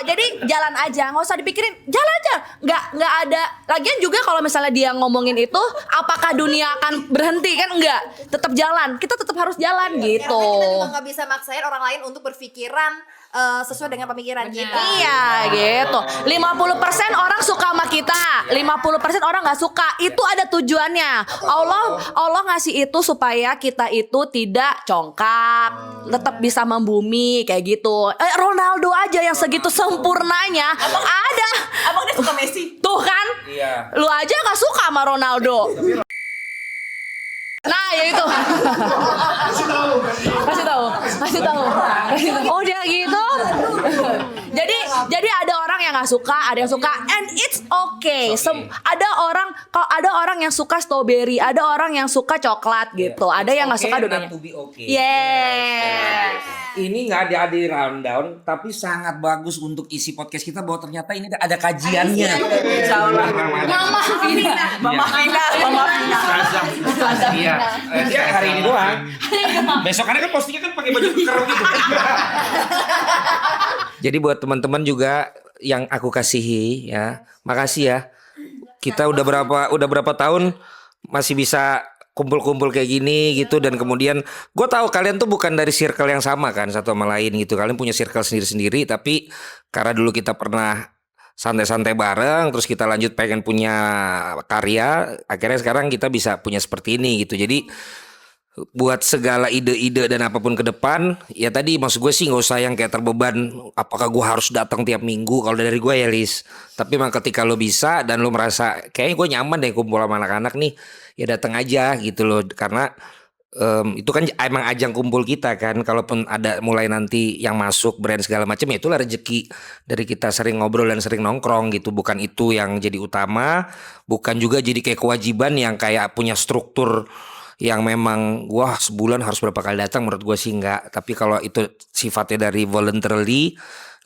Jadi jalan aja, nggak usah dipikirin, jalan aja. Nggak ada. Lagian juga kalau misalnya dia ngomongin itu, apakah dunia akan berhenti kan? Enggak. Tetap jalan. Kita tetap harus jalan gitu. Karena kita juga nggak bisa maksain orang lain untuk berpikiran sesuai dengan pemikiran kita. Iya gitu. 50% orang suka sama kita, 50% orang nggak suka. Itu ada tujuannya. Allah ngasih itu supaya kita itu tidak congkak, tetap bisa membumi kayak gitu. Ronaldo aja yang segitu sempurnanya ada. Abang dia suka Messi. Tuh kan? Iya. Lu aja nggak suka sama Ronaldo. Nah ya itu. Kasih tahu. Oh dia gitu. Jadi ada orang yang nggak suka, ada yang suka, and it's okay. Ada orang yang suka strawberry, ada orang yang suka coklat gitu, ada yang nggak suka dua-duanya. Yes. Ini nggak ada di rundown, tapi sangat bagus untuk isi podcast kita bahwa ternyata ini ada kajiannya. Mama Vina. Iya, hari ini doang. Besokannya kan postingnya kan pakai baju keker gitu. Jadi buat teman-teman juga yang aku kasihi ya, makasih ya. Kita udah berapa tahun masih bisa kumpul-kumpul kayak gini gitu, dan kemudian gue tahu kalian tuh bukan dari circle yang sama kan satu sama lain gitu. Kalian punya circle sendiri-sendiri, tapi karena dulu kita pernah santai-santai bareng, terus kita lanjut pengen punya karya, akhirnya sekarang kita bisa punya seperti ini gitu. Jadi buat segala ide-ide dan apapun ke depan, ya tadi maksud gue sih nggak usah yang kayak terbeban. Apakah gue harus datang tiap minggu? Kalau dari gue ya Lis. Tapi memang ketika lo bisa dan lo merasa kayaknya gue nyaman deh kumpul sama anak-anak nih, ya datang aja gitu loh. Karena itu kan emang ajang kumpul kita kan. Kalaupun ada mulai nanti yang masuk brand segala macam, ya itulah rezeki dari kita sering ngobrol dan sering nongkrong gitu. Bukan itu yang jadi utama, bukan juga jadi kayak kewajiban yang kayak punya struktur yang memang wah sebulan harus berapa kali datang. Menurut gue sih enggak. Tapi kalau itu sifatnya dari voluntarily,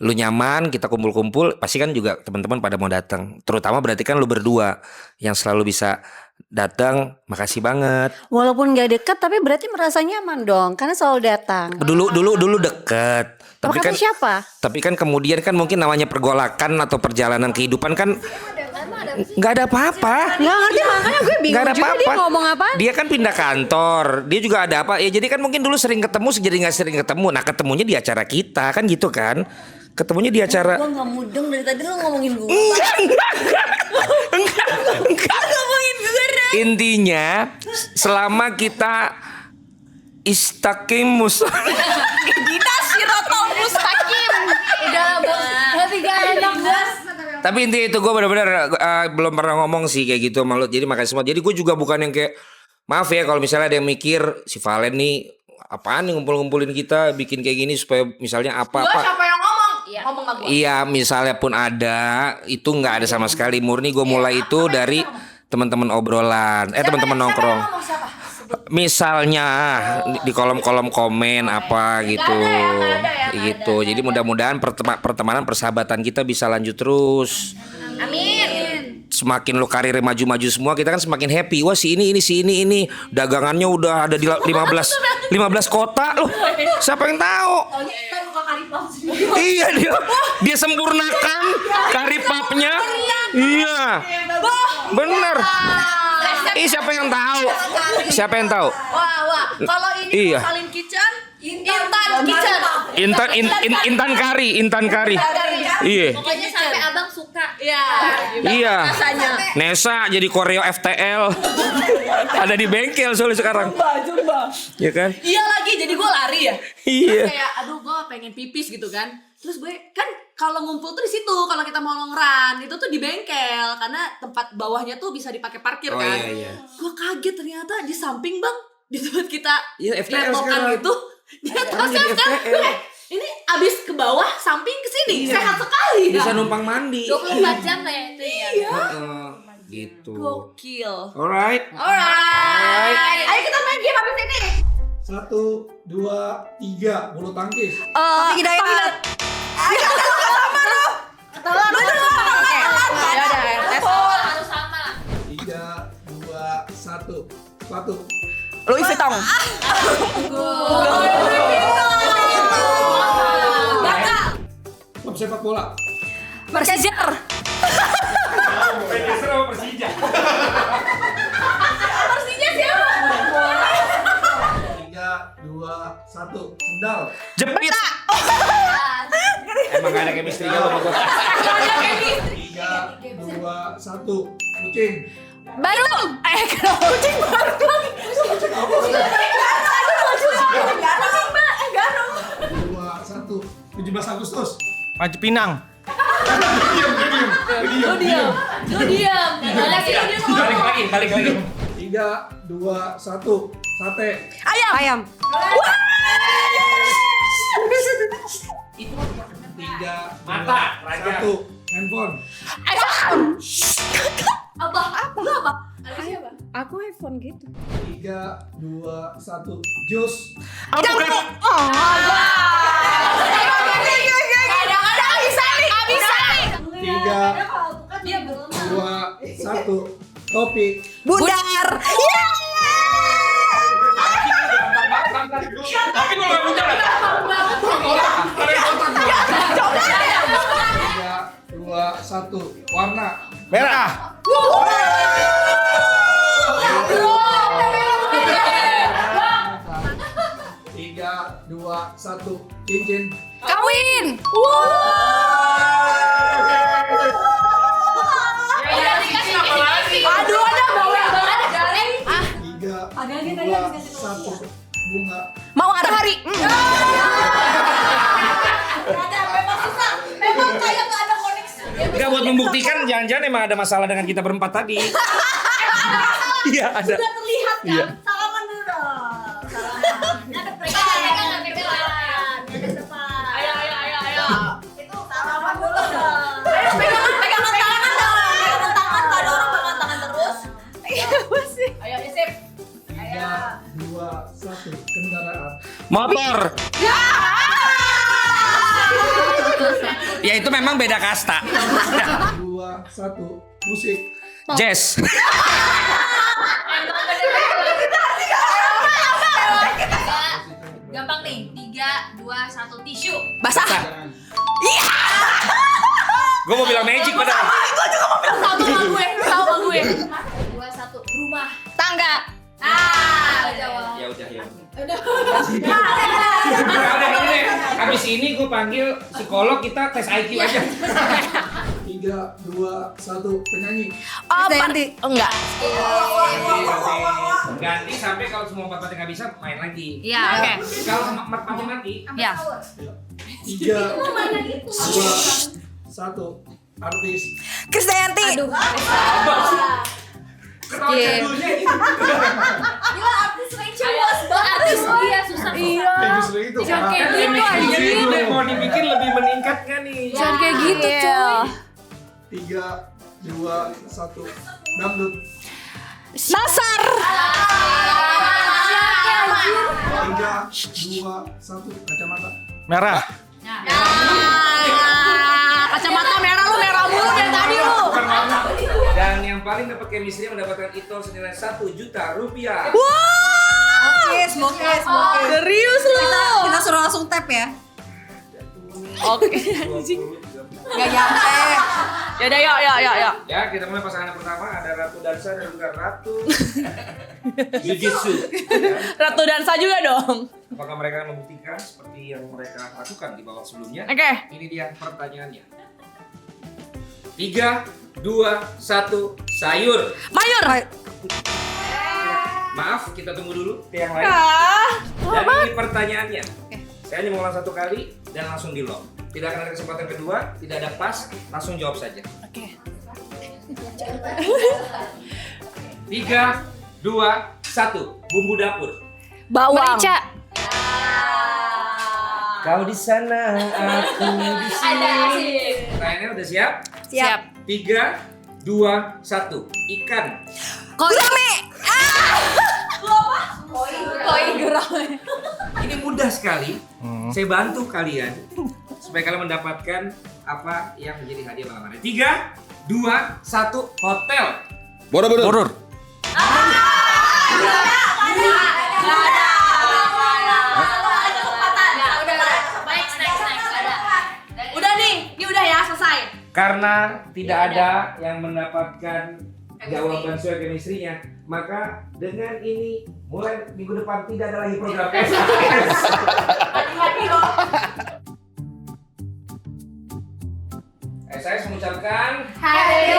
lu nyaman kita kumpul-kumpul, pasti kan juga teman-teman pada mau datang. Terutama berarti kan lu berdua yang selalu bisa datang. Makasih banget. Walaupun gak deket tapi berarti merasa nyaman dong karena selalu datang. Dulu deket. Tapi kan siapa? Tapi kan kemudian kan mungkin namanya pergolakan atau perjalanan kehidupan kan nggak ada apa-apa. Nggak ngerti, makanya gue bingung Nggak ada juga apa-apa. dia ngomong apa. Dia kan pindah kantor, dia juga ada apa ya, jadi kan mungkin dulu sering ketemu jadi nggak sering ketemu. Nah ketemunya di acara kita kan gitu kan, ketemunya di acara. Gue nggak mudeng dari tadi lu ngomongin gue. Enggak. Ngomongin gue dah. Intinya selama kita istaqimus. Kita sirotol mustaqim. Udah berarti gak enak bos. Tapi intinya itu gue benar-benar belum pernah ngomong sih kayak gitu sama lo. Jadi makasih semua. Jadi gue juga bukan yang kayak, maaf ya kalau misalnya ada yang mikir si Valen nih apaan nih ngumpul-ngumpulin kita bikin kayak gini supaya misalnya apa-apa. Gue siapa yang ngomong? Ngomong sama gue. Iya misalnya pun ada, itu nggak ada sama sekali. Murni gue mulai itu dari teman-teman obrolan, teman-teman nongkrong. Misalnya di kolom-kolom komen apa gitu, gitu. Jadi mudah-mudahan pertemanan persahabatan kita bisa lanjut terus. Amin. Semakin lo karir maju-maju semua, kita kan semakin happy. Wah si ini dagangannya udah ada di 15 kota loh. Siapa yang tahu? Iya dia sempurnakan karipapnya. Iya. Bener. Siapa yang tahu? Siapa yang tahu? Wah, kalau ini Iya. Rosaline Kitchen, Intan Kitchen. Intan kari. Iya. Pokoknya sampai abang suka. Iya. Nesa jadi koreo FTL. Ada di bengkel soalnya sekarang. Iya kan? Iya lagi, jadi gue lari ya. Iya. Terus kayak, aduh gue pengen pipis gitu kan. Terus gue kan kalau ngumpul tuh di situ, kalau kita mau long run itu tuh di bengkel karena tempat bawahnya tuh bisa dipakai parkir Oh, kan. iya. Gue kaget ternyata di samping bang, di tempat kita Iya, FTL netokan sekarang. gitu. Di atasnya jadi kan, FTL. ini abis ke bawah, samping ke sini, sehat sekali. Bisa ya. numpang mandi. 24 jam lah ya itu ya. Gitu. Gokil. Alright. Alright. Ayo kita main game abis ini. 1, 2, 3 bulu tangkis. Hidayat. Harus sama lah. 3, 2, 1. Sepatu. Louis Vuitton. Klub sepak bola. Persija. Persija siapa? 3, 2, 1. Sendal. Jepit. Emang gak ada chemistry-nya lo sama gue. 3, 2, 1. Kucing. Baru. Kucing baru. 2, 1. 17 Agustus. Panji Pinang. Lu diam. Balik lagi. 3, 2, 1. Sate. Ayam. 3, Mata, 2, 1. Handphone. Aku iPhone gitu. 3, 2, 1. Jus. Kadang-kadang bisa nih. 3, 2, 1. Topi. Bundar. Tapi gue gak punya. 3, 2, 1. Warna. Merah. 3, 2, 1. Cincin. Kawin. Aduh, ada bawel banget. 3, 2, 1. Bunga. Mawar matahari. Memang kayak gak ada koneksi. Enggak, buat membuktikan jangan-jangan emang ada masalah dengan kita berempat tadi. Iya ada. Sudah terlihat kan? Iya. Salaman dulu dong. Salaman. Ada pegangan. Ayo. Itu salaman dulu dong. Ayo pegangan tangan dong. Pegangan tangan, kalau ada orang pegangan tangan terus. Iya, sih. Ayo, sip. 3, 2, 1. Kendaraan. Motor. Ya itu memang beda kasta. 2, 1. Musik. Jazz. Gampang nih. 3, 2, 1 tisu. Basah. Gue mau bilang magic padahal. Sama gue. 2, 1 rumah. Tangga. Jawab. Ya udah. Udah deh. Habis ini gue panggil psikolog, kita tes IQ aja. 3, 2, 1. Penyanyi. Enggak. Ganti sampai kalau semua empat nggak bisa main lagi. Iya, oke. Kalau mati. Ya. 3, 2, 1. Artis. Krisdayanti. Ketawa jadulnya gitu. Artis dia susah. Kayak justru itu. Jangan kayak gitu, Chemistry-nya anjing. itu mau dibikin lebih meningkat kan nih. Jangan kayak gitu, coy. 3, 2, 1. Dangdut. Nasar. 3, 2, 1. Kacamata. Merah. Kacamata merah lu, merah mulu dari tadi lu. Dan yang paling dapat chemistry mendapatkan itol senilai 1 juta rupiah. Oke. Serius lu? Kita suruh langsung tap ya. Oke. Gak nyampe. Yaudah, yuk. Ya, kita mulai pasangan yang pertama ada Ratu Dansa dan juga Ratu Jujitsu. Ratu Dansa juga dong. Apakah mereka akan membuktikan seperti yang mereka lakukan di babak sebelumnya? Oke. Ini dia pertanyaannya. 3, 2, 1, sayur. Mayur. Maaf, kita tunggu dulu ke yang lain. Dan ini pertanyaannya. Saya hanya mengulang 1 kali dan langsung di lock. Tidak akan ada kesempatan kedua, tidak ada pas, langsung jawab saja. Oke. 3, 2, 1. Bumbu dapur. Bawang. Merica. Kau di sana, aku di sini. Lainnya udah siap? Siap. 3, 2, 1. Ikan. Gurame. Koi gurame. Ini mudah sekali. Saya bantu kalian supaya kalian mendapatkan apa yang menjadi hadiah malam hari. 3, 2, 1. Hotel. Borobudur. Udah nih, ini udah ya selesai. Karena tidak ada yang mendapatkan jawaban sesuai chemistry-nya, maka dengan ini mulai minggu depan tidak ada lagi program SKS. Saya mengucapkan Happy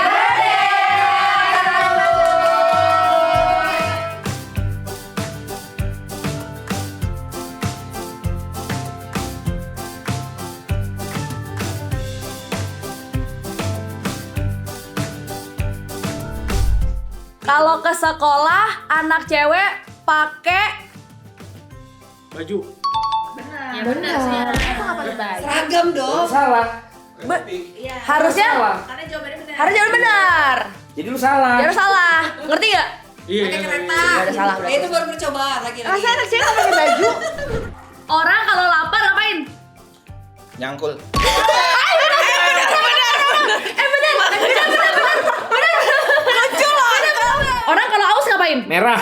Kalau ke sekolah anak cewek pakai Baju. Seragam dong. salah. harusnya harusnya benar. Jadi lu salah. Jangan salah. Ngerti gak? Iya. Ada salah. Nah, itu baru percobaan lagi. Masa anak cewek pakai baju? Orang kalau lapar ngapain? Nyangkul. Orang kalau aus ngapain? Merah.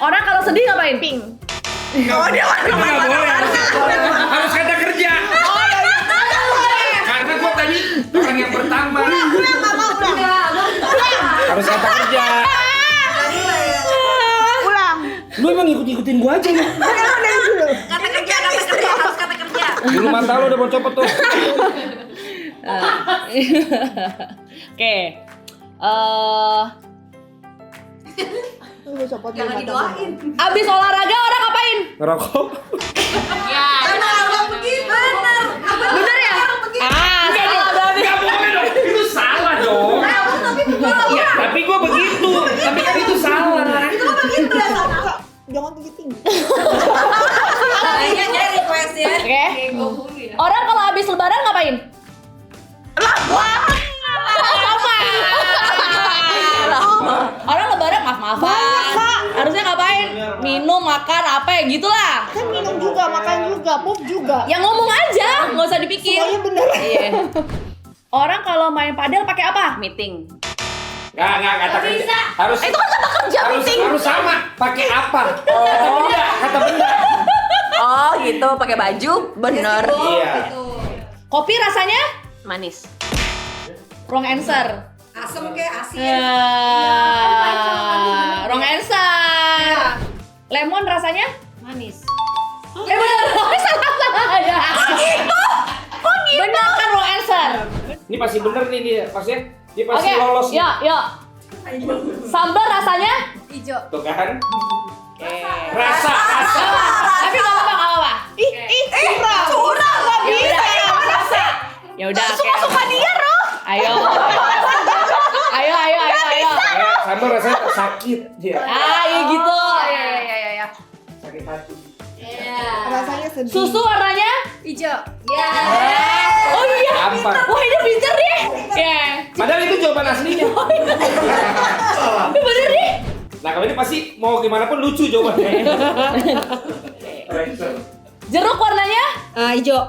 Orang kalau sedih ngapain? Pink. Oh, dia itu nggak boleh. Harus kata kerja. Karena gua tadi orang yang pertama. Harus kata kerja. Lu emang ikut-ikutin gua aja ya? Kata kerja, harus kata kerja. Dulu mata lu udah mau copot tuh. Oke. Jangan didoain. Abis olahraga orang ngapain? Ngerokok. Benar begitu. Benar. Bener ya? Salah berarti. Nggak boleh dong. Itu salah dong. Ya, tapi gua begitu. Tapi kan itu salah. Begitu ya sama. Jangan begitu. Kayaknya jadi request ya. Oke. Orang kalau habis lebaran ngapain? Orang lebaran maaf-maafan. Harusnya ngapain? Minum, makan, apa ya gitulah. Kan minum juga, makan juga, pup juga. Yang ngomong aja, nggak usah dipikir. Semuanya bener. Iya. Orang kalau main padel pakai apa? Meeting. Nggak kata kerja. Harus. Itu kan kata kerja meeting. Harus sama. Pakai apa? Kata benda. Oh gitu, pakai baju, bener. Iya. Kopi rasanya? Manis. Wrong answer. Asem kayak asin. Wrong answer. Lemon rasanya? Manis. Bener. Salah ya. Oh gitu. Bener kan wrong answer. Ini pasti bener nih dia. Dia pasti Oke. lolos. nih. Yuk. Sambal rasanya? Tuh kan? Rasa. Tapi nggak apa-apa. Curang nggak bisa. Ya udah. Suka dia Roh. Ayo. Sambal rasanya sakit dia. Iya gitu. Sakit hati. Rasanya sedih. Susu warnanya hijau. Oh iya. Apa? Wah ini pintar deh. Ya. Padahal itu jawaban aslinya. Ini bener nih. Nah kalau ini pasti mau gimana pun lucu jawabannya. Jeruk warnanya Hijau.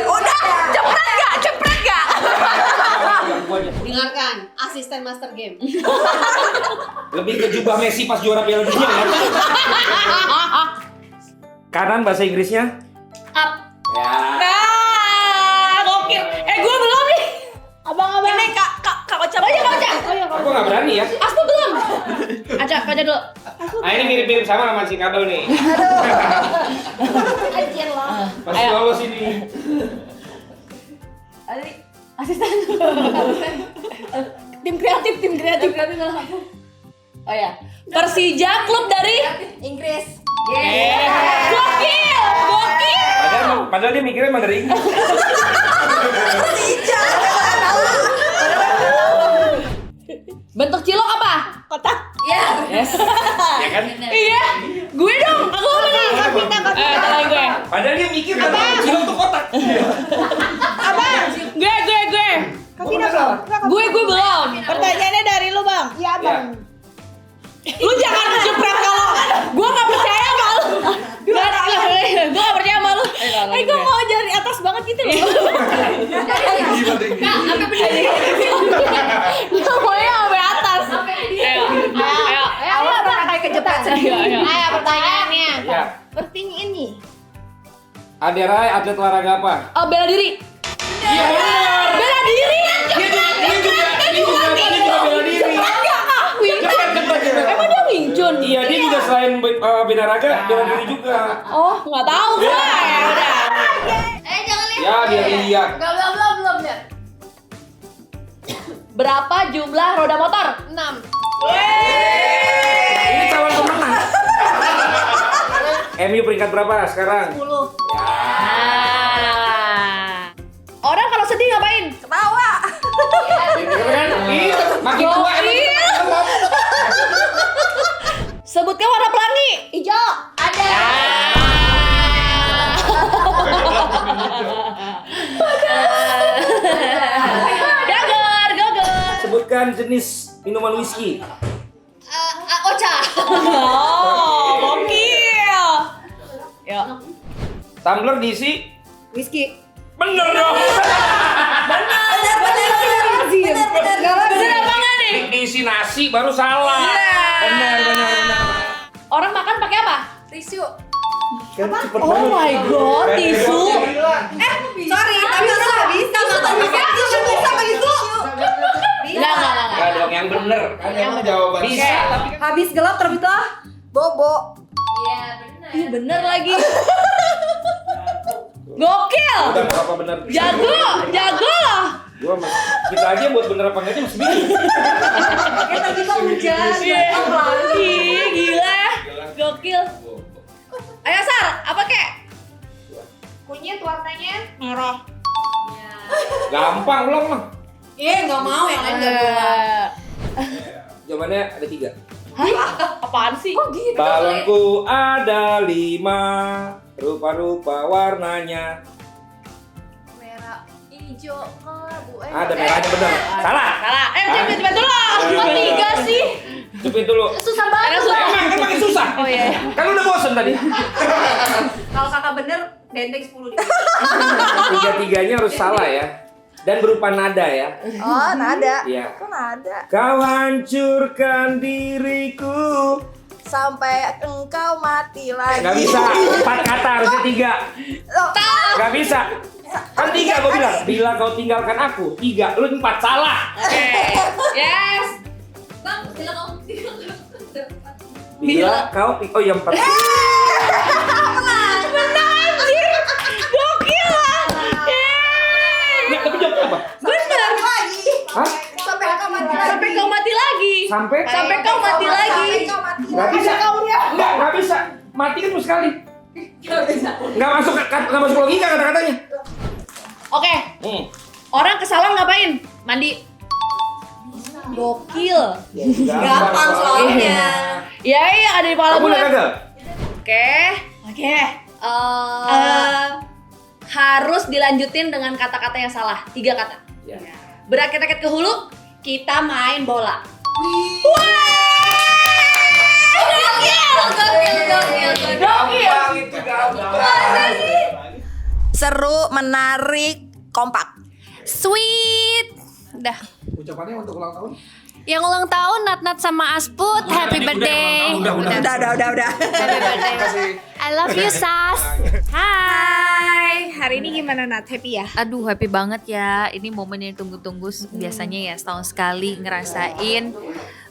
Udah, cepet gak? Dengarkan, asisten master game. Lebih ke jubah Messi pas juara Piala Dunia ya. Kanan bahasa Inggrisnya? up. Ya. Nah, gokil. Gue belum nih. Abang-abang. Ini Kak Ocha. Baca, baca. Oh iya, Aku nggak berani ya. Astu belum. Baca dulu. Ah ini mirip-mirip sama si kabel nih. Anjir lah. Pasti lolos ini. Asisten. Tim kreatif. Oh ya. Persija klub dari Inggris. Gokil. Padahal dia mikirnya emang dari Inggris. Bentuk cilok apa? Kotak. Yes. Ya kan? Iya. Gue dong. Aku apa nih? Tolong gue. Padahal dia mikir kalau cilok tuh kotak. Gue. Gue belum. Pertanyaannya dari lu, Bang. Iya, Bang. Lu jangan jepret kalau gue nggak percaya sama lu. Gue nggak percaya sama lu. Gue mau dari atas banget gitu loh. Kak, apa penyanyi? Gue maunya sampai atas. Ayo, kayak kejepit sedih. Ayo, pertanyaannya. Ya. Pertanyaan nih. Aderai atlet olahraga apa? Oh, bela diri. Iya benar. Bela diri. Dia juga bela diri. Cepet. Emang dia Wing Chun? Iya dia juga selain binaraga bela diri juga. Oh, nggak tahu gue. Ya udah. Jangan lihat. Ya dia lihat. Belum lihat. Berapa jumlah roda motor? 6. Ini calon pemenang. MU peringkat berapa sekarang? 10. Orang kalau sedih ngapain? Ketawa. Kan? Makin tua emang. Sebutkan warna pelangi. Hijau. Ada. Gagar. Sebutkan jenis minuman whisky. Ocha. Oh, gokil. Ya. Tumbler diisi. Whisky. Bener dong. Bener apa enggak nih? Diisi nasi baru salah. Benar. Orang makan pakai apa? Tisu. Kan cepet Oh my god, tisu. Sorry, tapi orang nggak bisa makan pakai tisu. Enggak. Enggak dong yang bener. Kan emang jawaban bisa tapi kan Habis gelap terbitlah bobo. Iya bener lagi. Gokil. udah nggak apa bener. Jago. Gua kita aja buat bener apa enggaknya masih bingung. Tadi kok hujan. Ih, gila ya. Gokil. Ayo Sar, apa kek? Kunyit warnanya Merah. Gampang belum mah. nggak mau yang lain nggak boleh. Jawabannya ada 3. Apaan sih? Oh gitu. Balonku ada 5, rupa-rupa warnanya. Merah, hijau, kelabu. Ada merahnya bener. Salah. Cepet dulu. Cuma 3 sih. Cepet dulu. Susah banget. Emang kan makin susah. Oh iya. Kan udah bosen tadi. Kalau kakak bener, dendeng 10 Tiga-tiganya harus salah ya. Dan berupa nada ya. Oh, nada. Iya. Kok nada? Kau hancurkan diriku. Sampai engkau mati lagi. Gak bisa. 4 kata harusnya 3. Gak bisa. Kan 3 gue bilang. Bila kau tinggalkan aku 3. Lu 4 salah. Yes. Bang, silakan. Bila kau oh iya 4. Menang anjir. Gokil lah. Nggak, tapi jawabnya apa? Bener. Hah? Sampai engkau mati lagi. Sampai kau mati lagi. Sampai kau mati lagi. Nggak bisa. Nggak bisa. Mati kan cuma sekali. Nggak masuk logika kata-katanya. Oke. Orang kesalam ngapain? Mandi. Gokil. Gampang soalnya. Ya, yang ada di kepala Kamu gue. udah gagal? Oke. Harus dilanjutin dengan kata-kata yang salah. 3 kata. Berakit-rakit ke hulu, kita main bola. Gampang itu gampang. Seru, menarik, kompak. Sweet. Udah. Ucapannya untuk ulang tahun. Yang ulang tahun Nat sama Asput, happy birthday. Udah. Happy birthday. I love you, Sas. Hai, hari ini gimana Nat? Happy ya? Aduh, happy banget ya. Ini momen yang tunggu-tunggu biasanya ya setahun sekali ngerasain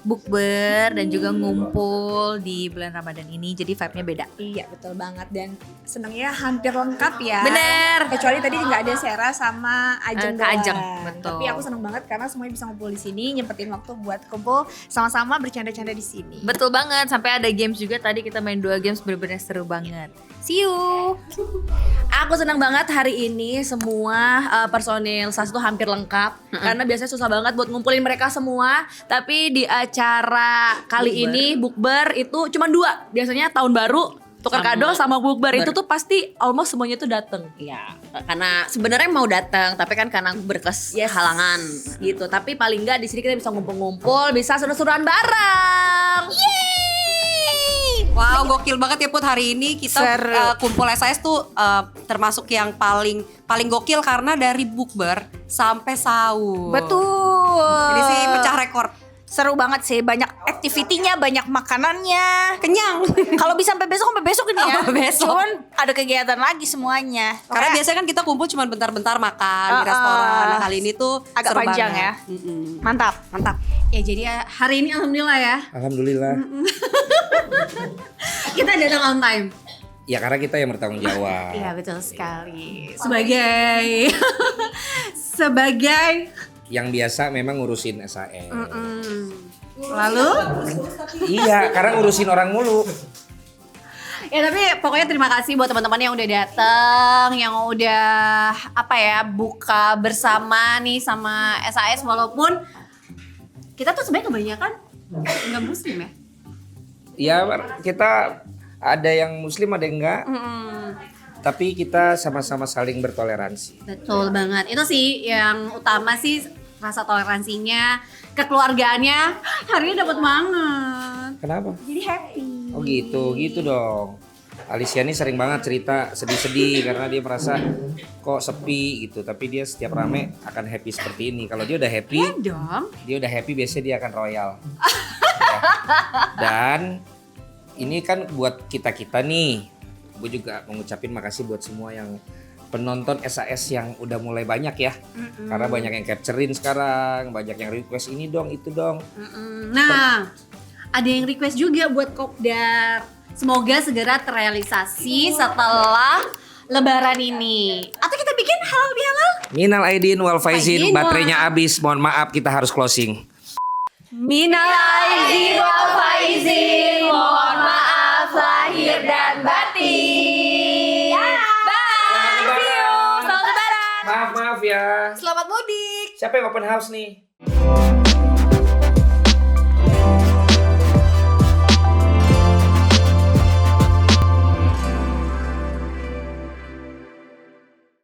bukber dan juga ngumpul di bulan Ramadan ini. Jadi vibe-nya beda. Iya, betul banget dan senangnya hampir lengkap ya. Bener. Kecuali tadi nggak ada Sera sama Ajeng. Kak Ajeng, doang. betul. Tapi aku seneng banget karena semuanya bisa ngumpul di sini, nyempetin waktu buat kumpul sama-sama bercanda-canda di sini. Betul banget, sampai ada games juga tadi kita main 2 games bener-bener seru banget. See you. Aku senang banget hari ini semua personil SAS itu hampir lengkap karena biasanya susah banget buat ngumpulin mereka semua. Tapi di acara kali ini bukber itu cuma 2. Biasanya tahun baru tukar kado sama bukber itu tuh pasti almost semuanya tuh dateng. Iya, karena sebenarnya mau datang, tapi kan karena halangan. Gitu. Tapi paling nggak di sini kita bisa ngumpul-ngumpul, bisa seru-seruan bareng. Wow, gokil banget ya Put, hari ini kita kumpul SAS tuh termasuk yang paling gokil karena dari bukber sampai sahur. Betul. Ini sih pecah rekor. Seru banget sih, banyak aktivitinya, banyak makanannya. Kenyang. Kalau bisa sampai besok ini ya. Sampai besok. Cuman ada kegiatan lagi semuanya. Karena biasanya kan kita kumpul cuma bentar-bentar makan di restoran. Nah, kali ini tuh agak seru panjang banget. ya. Mantap. Ya jadi hari ini alhamdulillah ya. Alhamdulillah. Kita datang on time. Ya karena kita yang bertanggung jawab. Iya betul sekali. Sebagai Yang biasa memang ngurusin SAS. lalu Iya, karena ngurusin orang mulu. ya tapi pokoknya terima kasih buat teman-teman yang udah datang, yang udah buka bersama nih sama SAS walaupun kita tuh sebenarnya kebanyakan nggak muslim ya. Ya kita ada yang muslim ada yang enggak. Tapi kita sama-sama saling bertoleransi. Betul banget. Itu sih yang utama sih, rasa toleransinya, kekeluargaannya. Hari ini dapat banget. Kenapa? Jadi happy. Oh gitu dong. Alicia ini sering banget cerita sedih-sedih karena dia merasa kok sepi gitu. Tapi dia setiap rame akan happy seperti ini. Kalau dia udah happy, dia udah happy biasanya dia akan royal. Ya. Dan ini kan buat kita-kita nih. Gue juga mengucapin makasih buat semua yang penonton SAS yang udah mulai banyak ya. Karena banyak yang capturein sekarang, banyak yang request ini dong, itu dong. Nah, ada yang request juga buat Kopdar. Semoga segera terrealisasi setelah Lebaran ini. Atau kita bikin halal bihalal? Minal aidin wal faizin, Aidin, baterainya habis. Mohon maaf, kita harus closing. Minal aidin wal faizin, mohon maaf lahir dan batin. Bye. See you. Selamat Lebaran. Maaf ya. Selamat mudik. Siapa yang open house nih?